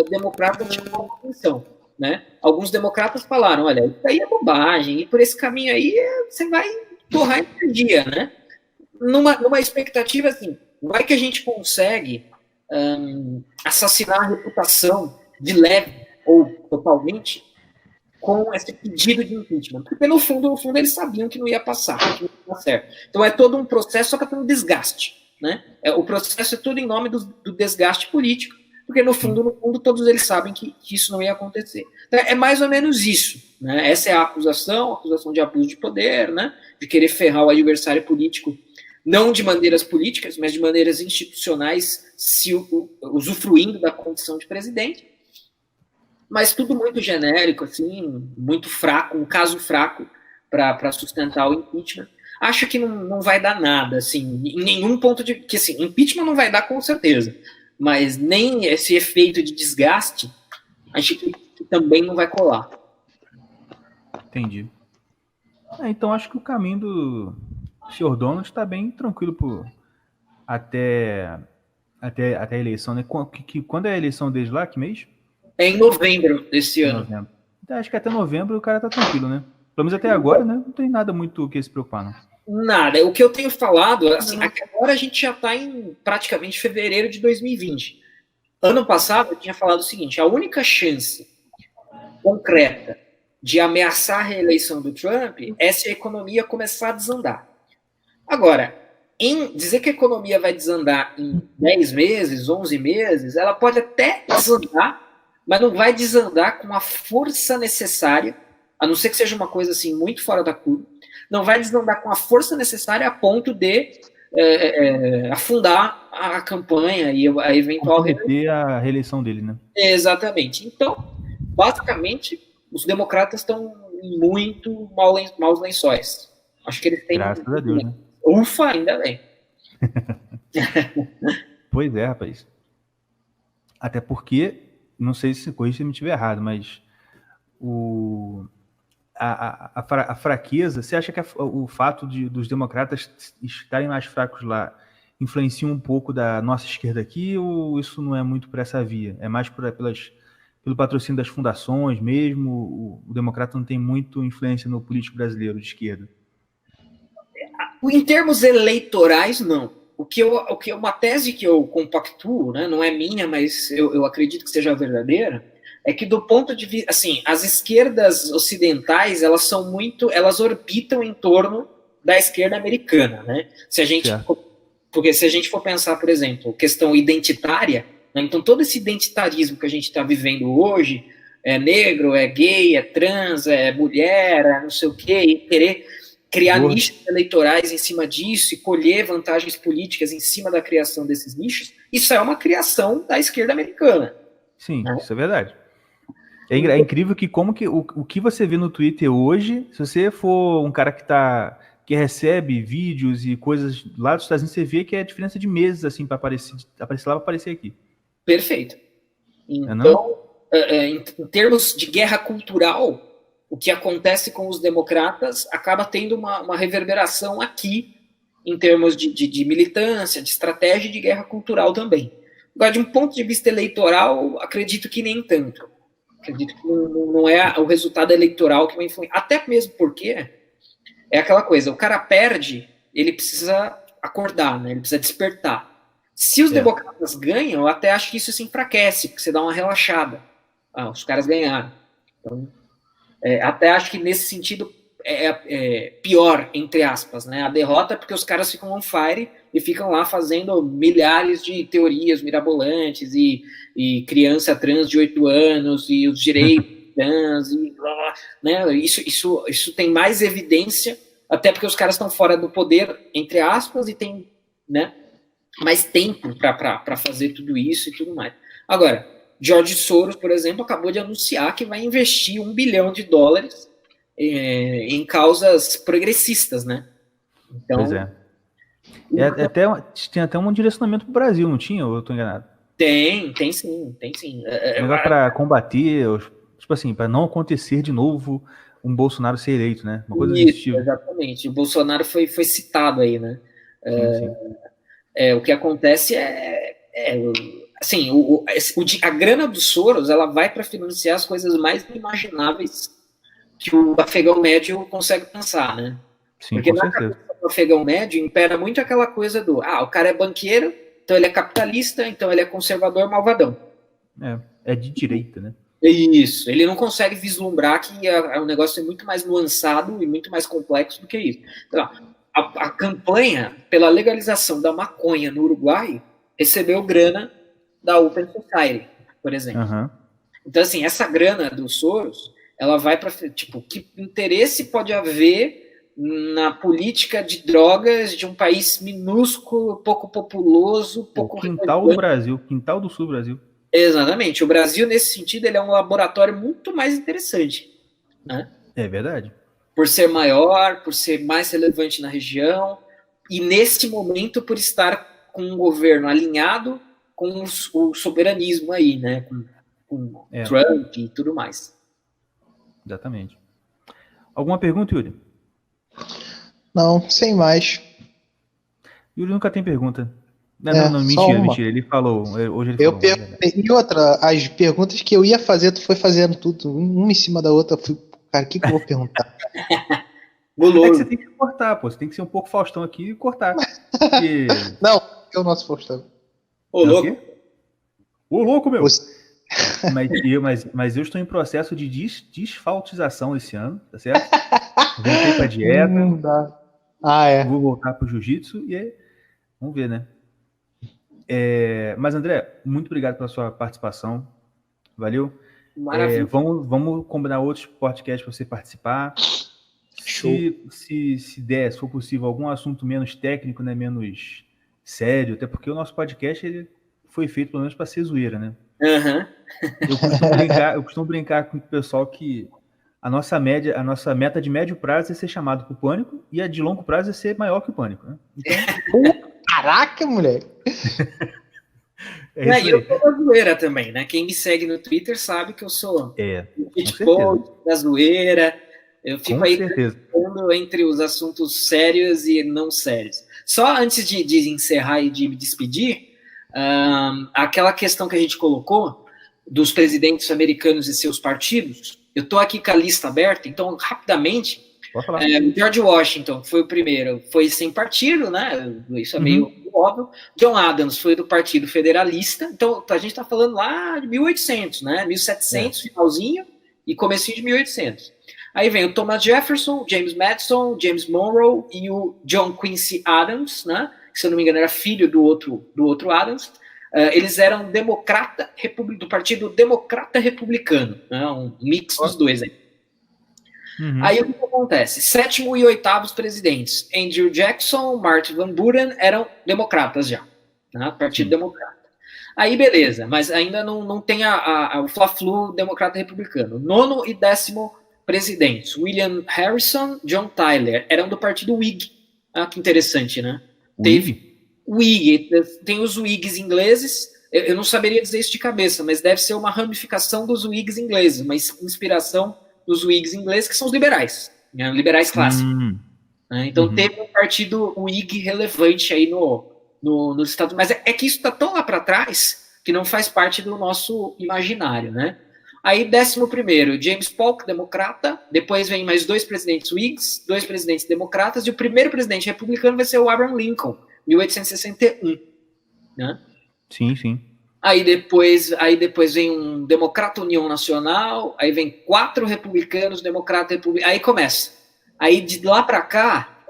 democratas chamaram atenção, né? Alguns democratas falaram, olha, isso aí é bobagem, e por esse caminho aí você vai torrar energia, né? Numa expectativa assim, vai que a gente consegue assassinar a reputação de leve ou totalmente com esse pedido de impeachment. Porque no fundo eles sabiam que não ia passar, que não ia dar certo. Então é todo um processo, só que tem um desgaste, né? O processo é tudo em nome do desgaste político, porque no fundo todos eles sabem que isso não ia acontecer. Então, é mais ou menos isso, né? Essa é a acusação de abuso de poder, né? De querer ferrar o adversário político, não de maneiras políticas, mas de maneiras institucionais, usufruindo da condição de presidente. Mas tudo muito genérico, assim, muito fraco, um caso fraco para sustentar o impeachment. Acho que não vai dar nada, assim, em nenhum ponto de... que, assim, impeachment não vai dar com certeza, mas nem esse efeito de desgaste, acho que também não vai colar. Entendi. Então acho que o caminho do senhor Donald está bem tranquilo até a eleição, né? Quando é a eleição deles lá? Que mês? É em novembro desse ano. Novembro. Então, acho que até novembro o cara tá tranquilo, né? Pelo menos até agora, né? Não tem nada muito que se preocupar, não. Nada. O que eu tenho falado, assim, agora a gente já está em praticamente fevereiro de 2020. Ano passado eu tinha falado o seguinte, a única chance concreta de ameaçar a reeleição do Trump é se a economia começar a desandar. Agora, em dizer que a economia vai desandar em 10 meses, 11 meses, ela pode até desandar, mas não vai desandar com a força necessária, a não ser que seja uma coisa assim muito fora da curva, não vai desandar com a força necessária a ponto de afundar a campanha e a eventual reeleição dele, né? Exatamente. Então, basicamente, os democratas estão em muito maus lençóis. Acho que eles têm... Graças a Deus, né? Ufa, ainda bem. Pois é, rapaz. Até porque, não sei se corrija se eu me estiver errado, mas a fraqueza, você acha que o fato dos democratas estarem mais fracos lá influencia um pouco da nossa esquerda aqui, ou isso não é muito por essa via? É mais pelo patrocínio das fundações mesmo? O democrata não tem muito influência no político brasileiro de esquerda? Em termos eleitorais, não. Uma tese que eu compactuo, né, não é minha, mas eu acredito que seja verdadeira, é que do ponto de vista, assim, as esquerdas ocidentais, elas orbitam em torno da esquerda americana, né? Porque se a gente for pensar, por exemplo, questão identitária, né, então todo esse identitarismo que a gente está vivendo hoje, é negro, é gay, é trans, é mulher, é não sei o quê, e querer criar nichos eleitorais em cima disso e colher vantagens políticas em cima da criação desses nichos, isso é uma criação da esquerda americana. Sim, né? Isso é verdade. É incrível que o que você vê no Twitter hoje, se você for um cara que recebe vídeos e coisas lá dos Estados Unidos, você vê que é a diferença de meses, assim, para aparecer lá para aparecer aqui. Perfeito. Então, em termos de guerra cultural, o que acontece com os democratas acaba tendo uma reverberação aqui, em termos de militância, de estratégia e de guerra cultural também. Agora, de um ponto de vista eleitoral, acredito que nem tanto. Acredito que não é o resultado eleitoral que vai influenciar. Até mesmo porque é aquela coisa, o cara perde, ele precisa acordar, né? Ele precisa despertar. Se os democratas ganham, eu até acho que isso se enfraquece, porque você dá uma relaxada. Os caras ganharam. Então, até acho que nesse sentido é pior, entre aspas, né? A derrota é porque os caras ficam on fire e ficam lá fazendo milhares de teorias mirabolantes e criança trans de 8 anos e os direitos trans e blá, blá, né? Isso tem mais evidência, até porque os caras estão fora do poder, entre aspas, e tem, né, mais tempo para fazer tudo isso e tudo mais. Agora, George Soros, por exemplo, acabou de anunciar que vai investir $1 bilhão em causas progressistas, né? Então, pois é. Tinha até um direcionamento para o Brasil, não tinha? Ou eu estou enganado? Tem sim. Para combater, tipo assim, para não acontecer de novo um Bolsonaro ser eleito, né? Uma coisa desse tipo. Exatamente. O Bolsonaro foi citado aí, né? Sim. O que acontece assim, a grana dos Soros, ela vai para financiar as coisas mais inimagináveis que o afegão médio consegue pensar, né? Sim, porque com na certeza. cabeça do afegão médio impera muito aquela coisa do, o cara é banqueiro, então ele é capitalista, então ele é conservador malvadão. É de direita, né? Isso, ele não consegue vislumbrar que o negócio é muito mais nuançado e muito mais complexo do que isso. Então, a campanha pela legalização da maconha no Uruguai recebeu grana da Open Society, por exemplo. Uhum. Então, assim, essa grana dos Soros, ela vai para, tipo, que interesse pode haver na política de drogas de um país minúsculo, pouco populoso, pouco... O quintal do Brasil, quintal do sul do Brasil. Exatamente. O Brasil, nesse sentido, ele é um laboratório muito mais interessante, né? É verdade. Por ser maior, por ser mais relevante na região, e neste momento por estar com um governo alinhado com o soberanismo aí, né? Com Trump e tudo mais. Exatamente. Alguma pergunta, Yuri? Não, sem mais. Yuri nunca tem pergunta. Não, mentira. Ele falou. Hoje ele falou. E outra, as perguntas que eu ia fazer, tu foi fazendo tudo, uma em cima da outra. Cara, o que eu vou perguntar? É que você tem que cortar, pô. Você tem que ser um pouco Faustão aqui e cortar. Porque... Não, é o nosso Faustão. Ô, louco. Ô, louco, meu. Mas eu estou em processo de desfaltização esse ano, tá certo? Voltei pra dieta. Não dá. Vou voltar pro jiu-jitsu e aí, vamos ver, né? Mas, André, muito obrigado pela sua participação. Valeu. Maravilha. Vamos combinar outros podcasts para você participar. Show. Se der, se for possível, algum assunto menos técnico, né, menos sério, até porque o nosso podcast ele foi feito pelo menos para ser zoeira, né? Uhum. Eu costumo brincar com o pessoal que a nossa meta de médio prazo é ser chamado para o Pânico e a de longo prazo é ser maior que o Pânico, né? Então... Caraca, moleque! E eu sou da zoeira também, né? Quem me segue no Twitter sabe que eu sou da zoeira. Eu fico aí entre os assuntos sérios e não sérios. Só antes de encerrar e de me despedir, aquela questão que a gente colocou dos presidentes americanos e seus partidos, eu estou aqui com a lista aberta, então, rapidamente, George Washington foi o primeiro, foi sem partido, né? Isso é meio óbvio. John Adams foi do Partido Federalista, então a gente está falando lá de 1800, né? 1700, finalzinho, e comecinho de 1800. Aí vem o Thomas Jefferson, James Madison, James Monroe e o John Quincy Adams, né? Que, se eu não me engano, era filho do outro Adams. Eles eram do Partido Democrata Republicano, né? Um mix dos dois aí. Aí o que acontece? 7º e 8º presidentes, Andrew Jackson, Martin Van Buren, eram democratas já, né? Partido Democrata. Aí beleza, mas ainda não tem o Fla-Flu democrata-republicano. 9º e 10º presidentes, William Harrison, John Tyler, eram do partido Whig. Que interessante, né? Whig, tem os Whigs ingleses, eu não saberia dizer isso de cabeça, mas deve ser uma ramificação dos Whigs ingleses, uma inspiração dos Whigs ingleses, que são os liberais, né? Liberais clássicos. Então teve um partido Whig relevante aí nos Estados Unidos, mas é que isso está tão lá para trás que não faz parte do nosso imaginário, né? Aí 11º, James Polk, democrata, depois vem mais 2 presidentes Whigs, 2 presidentes democratas, e o primeiro presidente republicano vai ser o Abraham Lincoln, 1861, né? Sim. Aí depois vem um democrata União Nacional, aí vem 4 republicanos, democrata republicano, aí começa. Aí de lá para cá,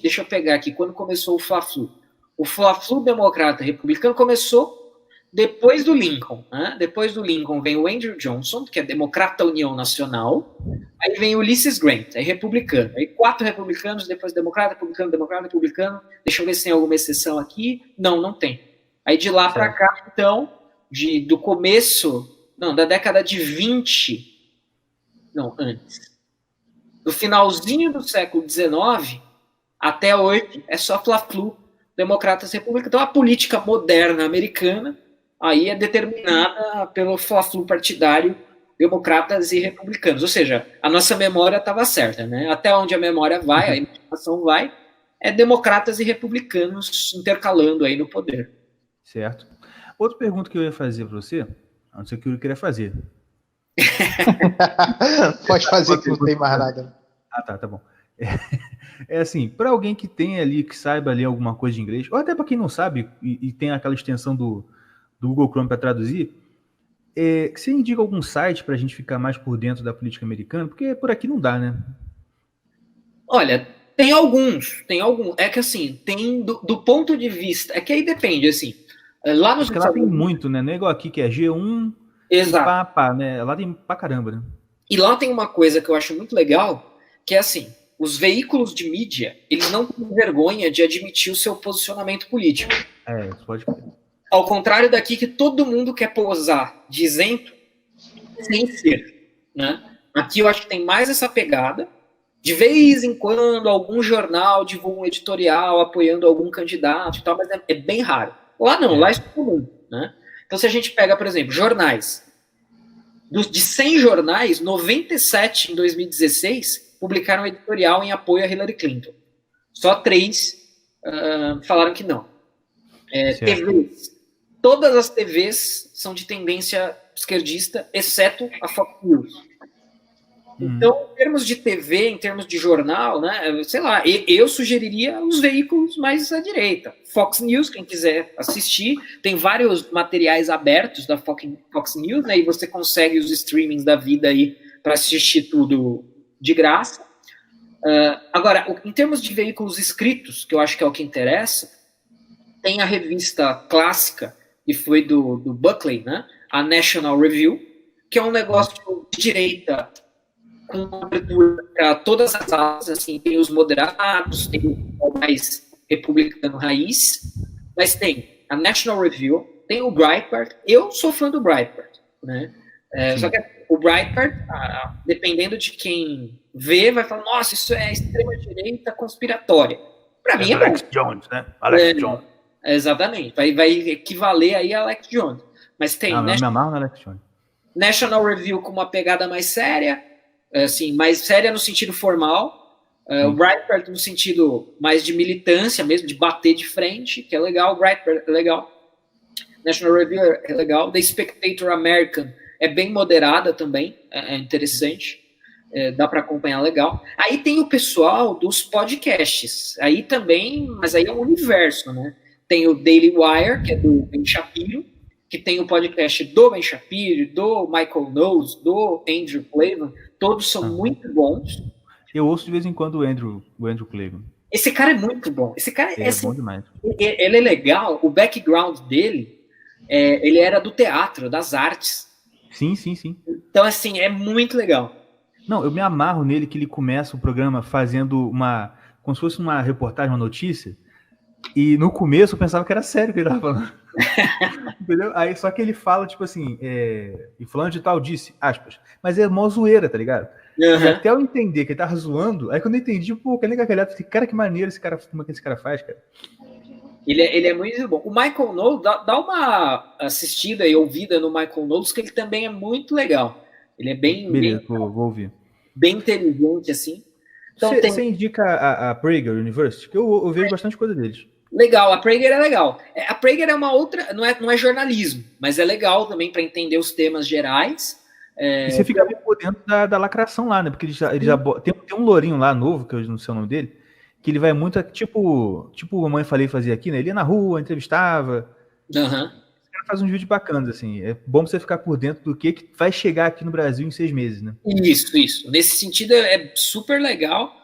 deixa eu pegar aqui, quando começou o Fla-Flu. O Fla-Flu democrata republicano começou depois do Lincoln, né? Depois do Lincoln vem o Andrew Johnson, que é democrata União Nacional, aí vem o Ulysses Grant, é republicano. Aí 4 republicanos, depois democrata, republicano. Deixa eu ver se tem alguma exceção aqui. Não tem. Aí de lá para cá, então, do começo, da década de 20, antes, do finalzinho do século XIX até hoje, é só Fla-Flu, democratas republicanos. Então a política moderna americana aí é determinada pelo Fla-Flu partidário, democratas e republicanos. Ou seja, a nossa memória estava certa, né? Até onde a memória vai, a imaginação vai, é democratas e republicanos intercalando aí no poder. Certo. Outra pergunta que eu ia fazer para você, a não ser que eu queria fazer. Pode fazer que não tem mais nada. Ah, tá bom. É assim, para alguém que tem ali, que saiba ali alguma coisa de inglês, ou até para quem não sabe e tem aquela extensão do Google Chrome para traduzir, você indica algum site para a gente ficar mais por dentro da política americana? Porque por aqui não dá, né? Olha, tem alguns. É que assim, tem do ponto de vista. É que aí depende, assim. Lá nos Estados Unidos tem muito, né? Não é igual aqui que é G1. Exato. Pá, né? Lá tem pra caramba, né? E lá tem uma coisa que eu acho muito legal, que é assim, os veículos de mídia, eles não têm vergonha de admitir o seu posicionamento político. Isso pode ser. Ao contrário daqui, que todo mundo quer posar de isento sem ser, né? Aqui eu acho que tem mais essa pegada. De vez em quando, algum jornal divulga um editorial apoiando algum candidato e tal, mas é bem raro. Lá não, lá é comum, né? Então, se a gente pega, por exemplo, jornais, de 100 jornais, 97 em 2016 publicaram um editorial em apoio a Hillary Clinton. Só 3 falaram que não. TVs. Todas as TVs são de tendência esquerdista, exceto a Fox News. Então, em termos de TV, em termos de jornal, né, sei lá, eu sugeriria os veículos mais à direita. Fox News, quem quiser assistir, tem vários materiais abertos da Fox News, né, e você consegue os streamings da vida aí para assistir tudo de graça. Agora, em termos de veículos escritos, que eu acho que é o que interessa, tem a revista clássica, que foi do Buckley, né, a National Review, que é um negócio de direita, com abertura para todas as áreas, assim, tem os moderados, tem o mais republicano raiz, mas tem a National Review, tem o Breitbart, eu sou fã do Breitbart, né? Só que o Breitbart, dependendo de quem vê, vai falar, nossa, isso é extrema-direita conspiratória. Para mim é Alex Jones, né? Alex Jones. Exatamente, vai equivaler aí a Alex Jones. Mas tem me amarro na Alex Jones. National Review com uma pegada mais séria, assim, mais séria no sentido formal, o Breitbart no sentido mais de militância mesmo, de bater de frente, que é legal, o Breitbart é legal, National Review é legal, The Spectator American é bem moderada também, é interessante, dá para acompanhar legal. Aí tem o pessoal dos podcasts, aí também, mas aí é um universo, né? Tem o Daily Wire, que é do Ben Shapiro, que tem o podcast do Ben Shapiro, do Michael Knowles, do Andrew Klavan, todos são muito bons. Eu ouço de vez em quando o Andrew Klavan. Esse cara é muito bom. Esse cara é bom demais. Ele é legal, o background dele, ele era do teatro, das artes. Sim. Então, assim, é muito legal. Não, eu me amarro nele que ele começa o programa fazendo como se fosse uma reportagem, uma notícia, e no começo eu pensava que era sério que ele tava falando. Entendeu? Aí só que ele fala, tipo assim, e fulano de tal disse, aspas, mas é mó zoeira, tá ligado? E até eu entender que ele tava zoando, aí quando eu entendi, pô, que legal, cara, que maneiro esse cara, como é que esse cara faz, cara? Ele é muito bom. O Michael Knowles, dá uma assistida e ouvida no Michael Knowles, que ele também é muito legal. Ele é bem... Beleza, vou ouvir. Bem inteligente, assim. Então, você indica a Prager University? Que eu vejo bastante coisa deles. Legal, a Prager é legal. A Prager é uma outra, não é jornalismo, mas é legal também para entender os temas gerais. E você fica bem por dentro da lacração lá, né? Porque ele já tem um lourinho lá novo, que eu não sei o nome dele, que ele vai muito, tipo a mãe fazia aqui, né? Ele ia na rua, entrevistava. Esse cara faz uns vídeos bacanas, assim. É bom você ficar por dentro do que vai chegar aqui no Brasil em 6 meses, né? Isso. Nesse sentido é super legal.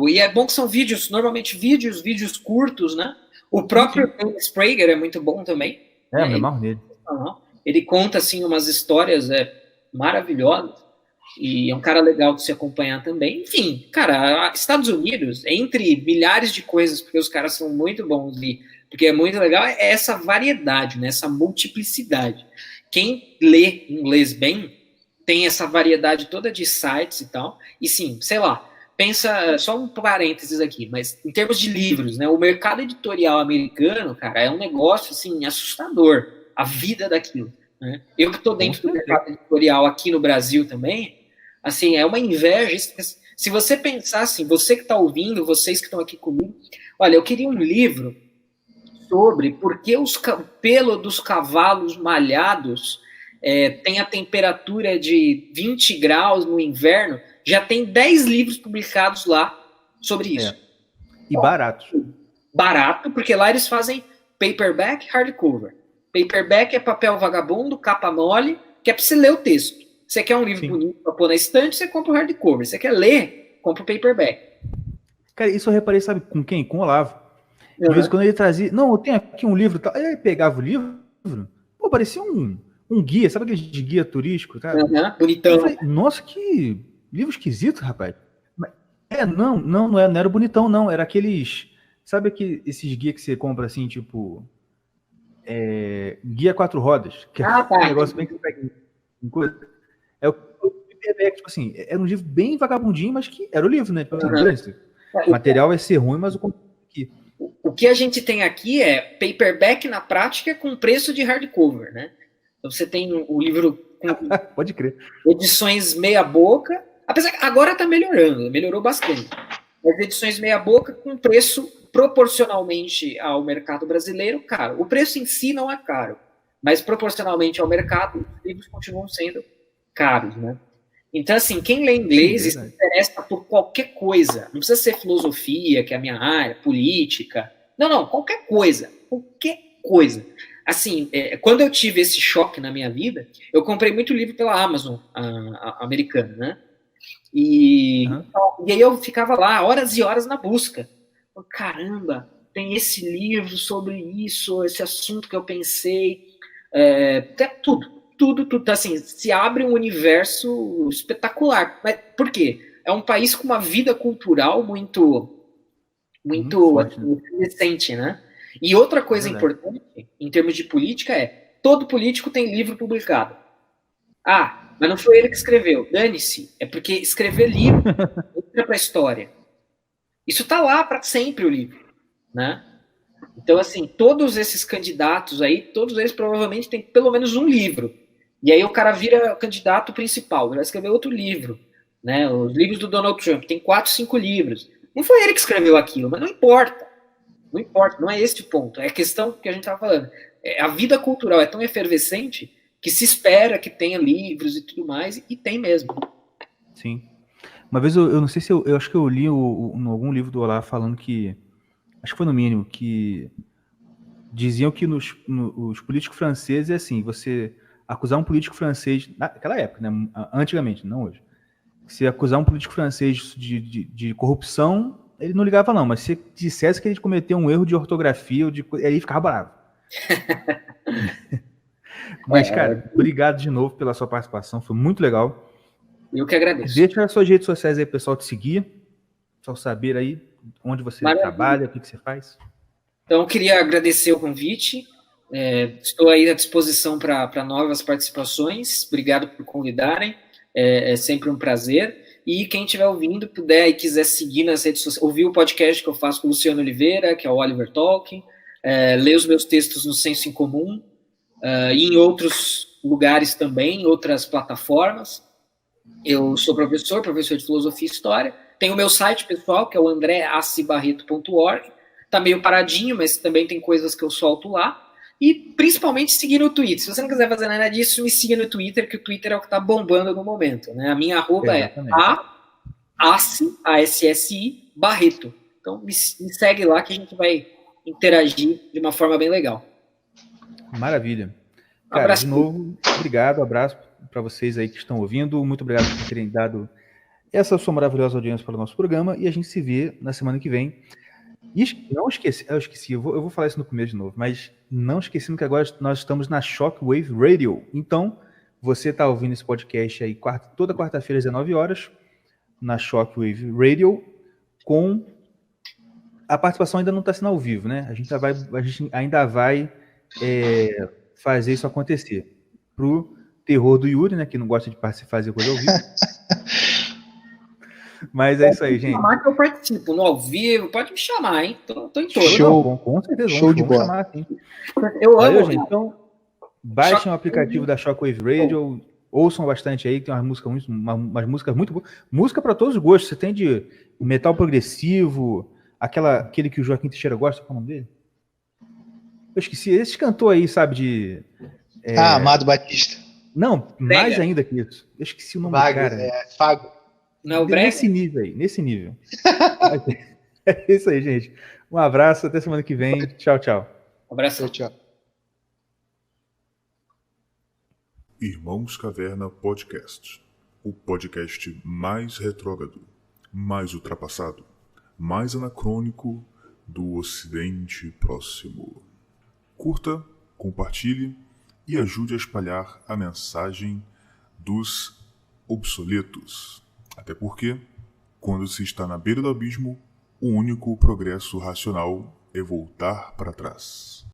E é bom que são vídeos, normalmente vídeos curtos, né? O próprio Dennis Prager é muito bom também. Me amarro nele. Ele conta, assim, umas histórias maravilhosas. E é um cara legal de se acompanhar também. Enfim, cara, Estados Unidos, entre milhares de coisas, porque os caras são muito bons e porque é muito legal, é essa variedade, né? Essa multiplicidade. Quem lê inglês bem tem essa variedade toda de sites e tal. E sim, sei lá, pensa, só um parênteses aqui, mas em termos de livros, né? O mercado editorial americano, cara, é um negócio, assim, assustador. A vida daquilo, né? Eu que estou dentro do mercado editorial aqui no Brasil também, assim, é uma inveja. Se você pensar assim, você que está ouvindo, vocês que estão aqui comigo, olha, eu queria um livro sobre por que o pelo dos cavalos malhados tem a temperatura de 20 graus no inverno. Já tem 10 livros publicados lá sobre isso. E barato. Barato, porque lá eles fazem paperback, hardcover. Paperback é papel vagabundo, capa mole, que é para você ler o texto. Você quer um livro bonito para pôr na estante, você compra o hardcover. Você quer ler, compra o paperback. Cara, isso eu reparei, sabe com quem? Com o Olavo. De vez em quando ele trazia... Não, eu tenho aqui um livro. Tal. Aí ele pegava o livro, pô, parecia um guia. Sabe aquele de guia turístico? Tá? Bonitão. Eu falei, nossa, que livro esquisito, rapaz. Não era o bonitão, não. Era aqueles... Sabe esses guias que você compra assim, tipo... guia 4 rodas. Que é um negócio bem que você pega em coisa. É o paperback, tipo assim, era um livro bem vagabundinho, mas que era o livro, né? O material vai ser ruim, mas o conteúdo aqui. O que a gente tem aqui é paperback na prática com preço de hardcover, né? Então você tem o livro com pode crer. Edições meia boca, apesar que agora tá melhorou bastante. As edições meia boca com preço proporcionalmente ao mercado brasileiro caro. O preço em si não é caro, mas proporcionalmente ao mercado, os livros continuam sendo caros, né? Então, assim, quem lê inglês e se interessa por qualquer coisa, não precisa ser filosofia, que é a minha área, política, não, qualquer coisa. Assim, quando eu tive esse choque na minha vida, eu comprei muito livro pela Amazon americana, né? E aí eu ficava lá horas e horas na busca. Caramba, tem esse livro sobre isso, esse assunto que eu pensei, tudo, assim, se abre um universo espetacular. Mas por quê? É um país com uma vida cultural muito recente, né? E outra coisa importante, em termos de política, todo político tem livro publicado. Mas não foi ele que escreveu. Dane-se. É porque escrever livro entra para a história. Isso tá lá para sempre, o livro, né? Então, assim, todos esses candidatos aí, todos eles provavelmente têm pelo menos um livro. E aí o cara vira candidato principal, ele vai escrever outro livro, né? Os livros do Donald Trump, tem 4, 5 livros. Não foi ele que escreveu aquilo, mas não importa, não é este o ponto. É a questão que a gente estava falando. A vida cultural é tão efervescente que se espera que tenha livros e tudo mais, e tem mesmo. Sim. Uma vez eu não sei se eu acho que eu li em algum livro do Olavo falando que, acho que foi no mínimo, que diziam que os políticos franceses é assim, você acusar um político francês, naquela época, né, antigamente, não hoje, se acusar um político francês de corrupção, ele não ligava não, mas se dissesse que ele cometeu um erro de ortografia, aí ficava bravo. Mas, cara, obrigado de novo pela sua participação, foi muito legal. Eu que agradeço. Deixa as suas redes sociais aí, pessoal, te seguir, só saber aí onde você trabalha, o que você faz. Então, eu queria agradecer o convite, estou aí à disposição para novas participações, obrigado por convidarem, é sempre um prazer, e quem estiver ouvindo, puder e quiser seguir nas redes sociais, ouvir o podcast que eu faço com o Luciano Oliveira, que é o Oliver Talking, ler os meus textos no Senso em Comum, e em outros lugares também, em outras plataformas. Eu sou professor de filosofia e história, tenho o meu site pessoal, que é o andreacibarreto.org, tá meio paradinho, mas também tem coisas que eu solto lá, e principalmente seguir no Twitter. Se você não quiser fazer nada disso, me siga no Twitter, que o Twitter é o que tá bombando no momento, né? A minha arroba ASSI Barreto. Então me segue lá que a gente vai interagir de uma forma bem legal. Maravilha. Cara, abraço. De novo, obrigado, abraço para vocês aí que estão ouvindo, muito obrigado por terem dado essa sua maravilhosa audiência para o nosso programa, e a gente se vê na semana que vem. E não esqueci, eu vou falar isso no começo de novo, mas não esquecendo que agora nós estamos na Shockwave Radio. Então, você está ouvindo esse podcast aí toda quarta-feira às 19 horas, na Shockwave Radio, com a participação ainda não está sendo ao vivo, né? A gente ainda vai fazer isso acontecer. Pro terror do Yuri, né? Que não gosta de fazer coisa ao vivo. Mas é isso aí, gente. Chamar que eu participo no ao vivo, pode me chamar, hein? Tô em todo. Show, com certeza. Show de bola. Chamar, sim. Eu amo, gente. Então, baixem o aplicativo da Shockwave Radio, ouçam bastante aí, tem umas músicas muito boas. Música para todos os gostos. Você tem de metal progressivo, aquele que o Joaquim Teixeira gosta, qual é o nome dele? Eu esqueci. Esse cantor aí, sabe, de... Amado Batista. Não, mais ainda que isso. Eu esqueci o nome do cara. Fago. Não, nesse nível aí, nesse nível. É isso aí, gente. Um abraço, até semana que vem. Tchau, tchau. Um abraço. Tchau. Irmãos Caverna Podcast. O podcast mais retrógrado, mais ultrapassado, mais anacrônico do Ocidente Próximo. Curta, compartilhe e ajude a espalhar a mensagem dos obsoletos. Até porque, quando se está na beira do abismo, o único progresso racional é voltar para trás.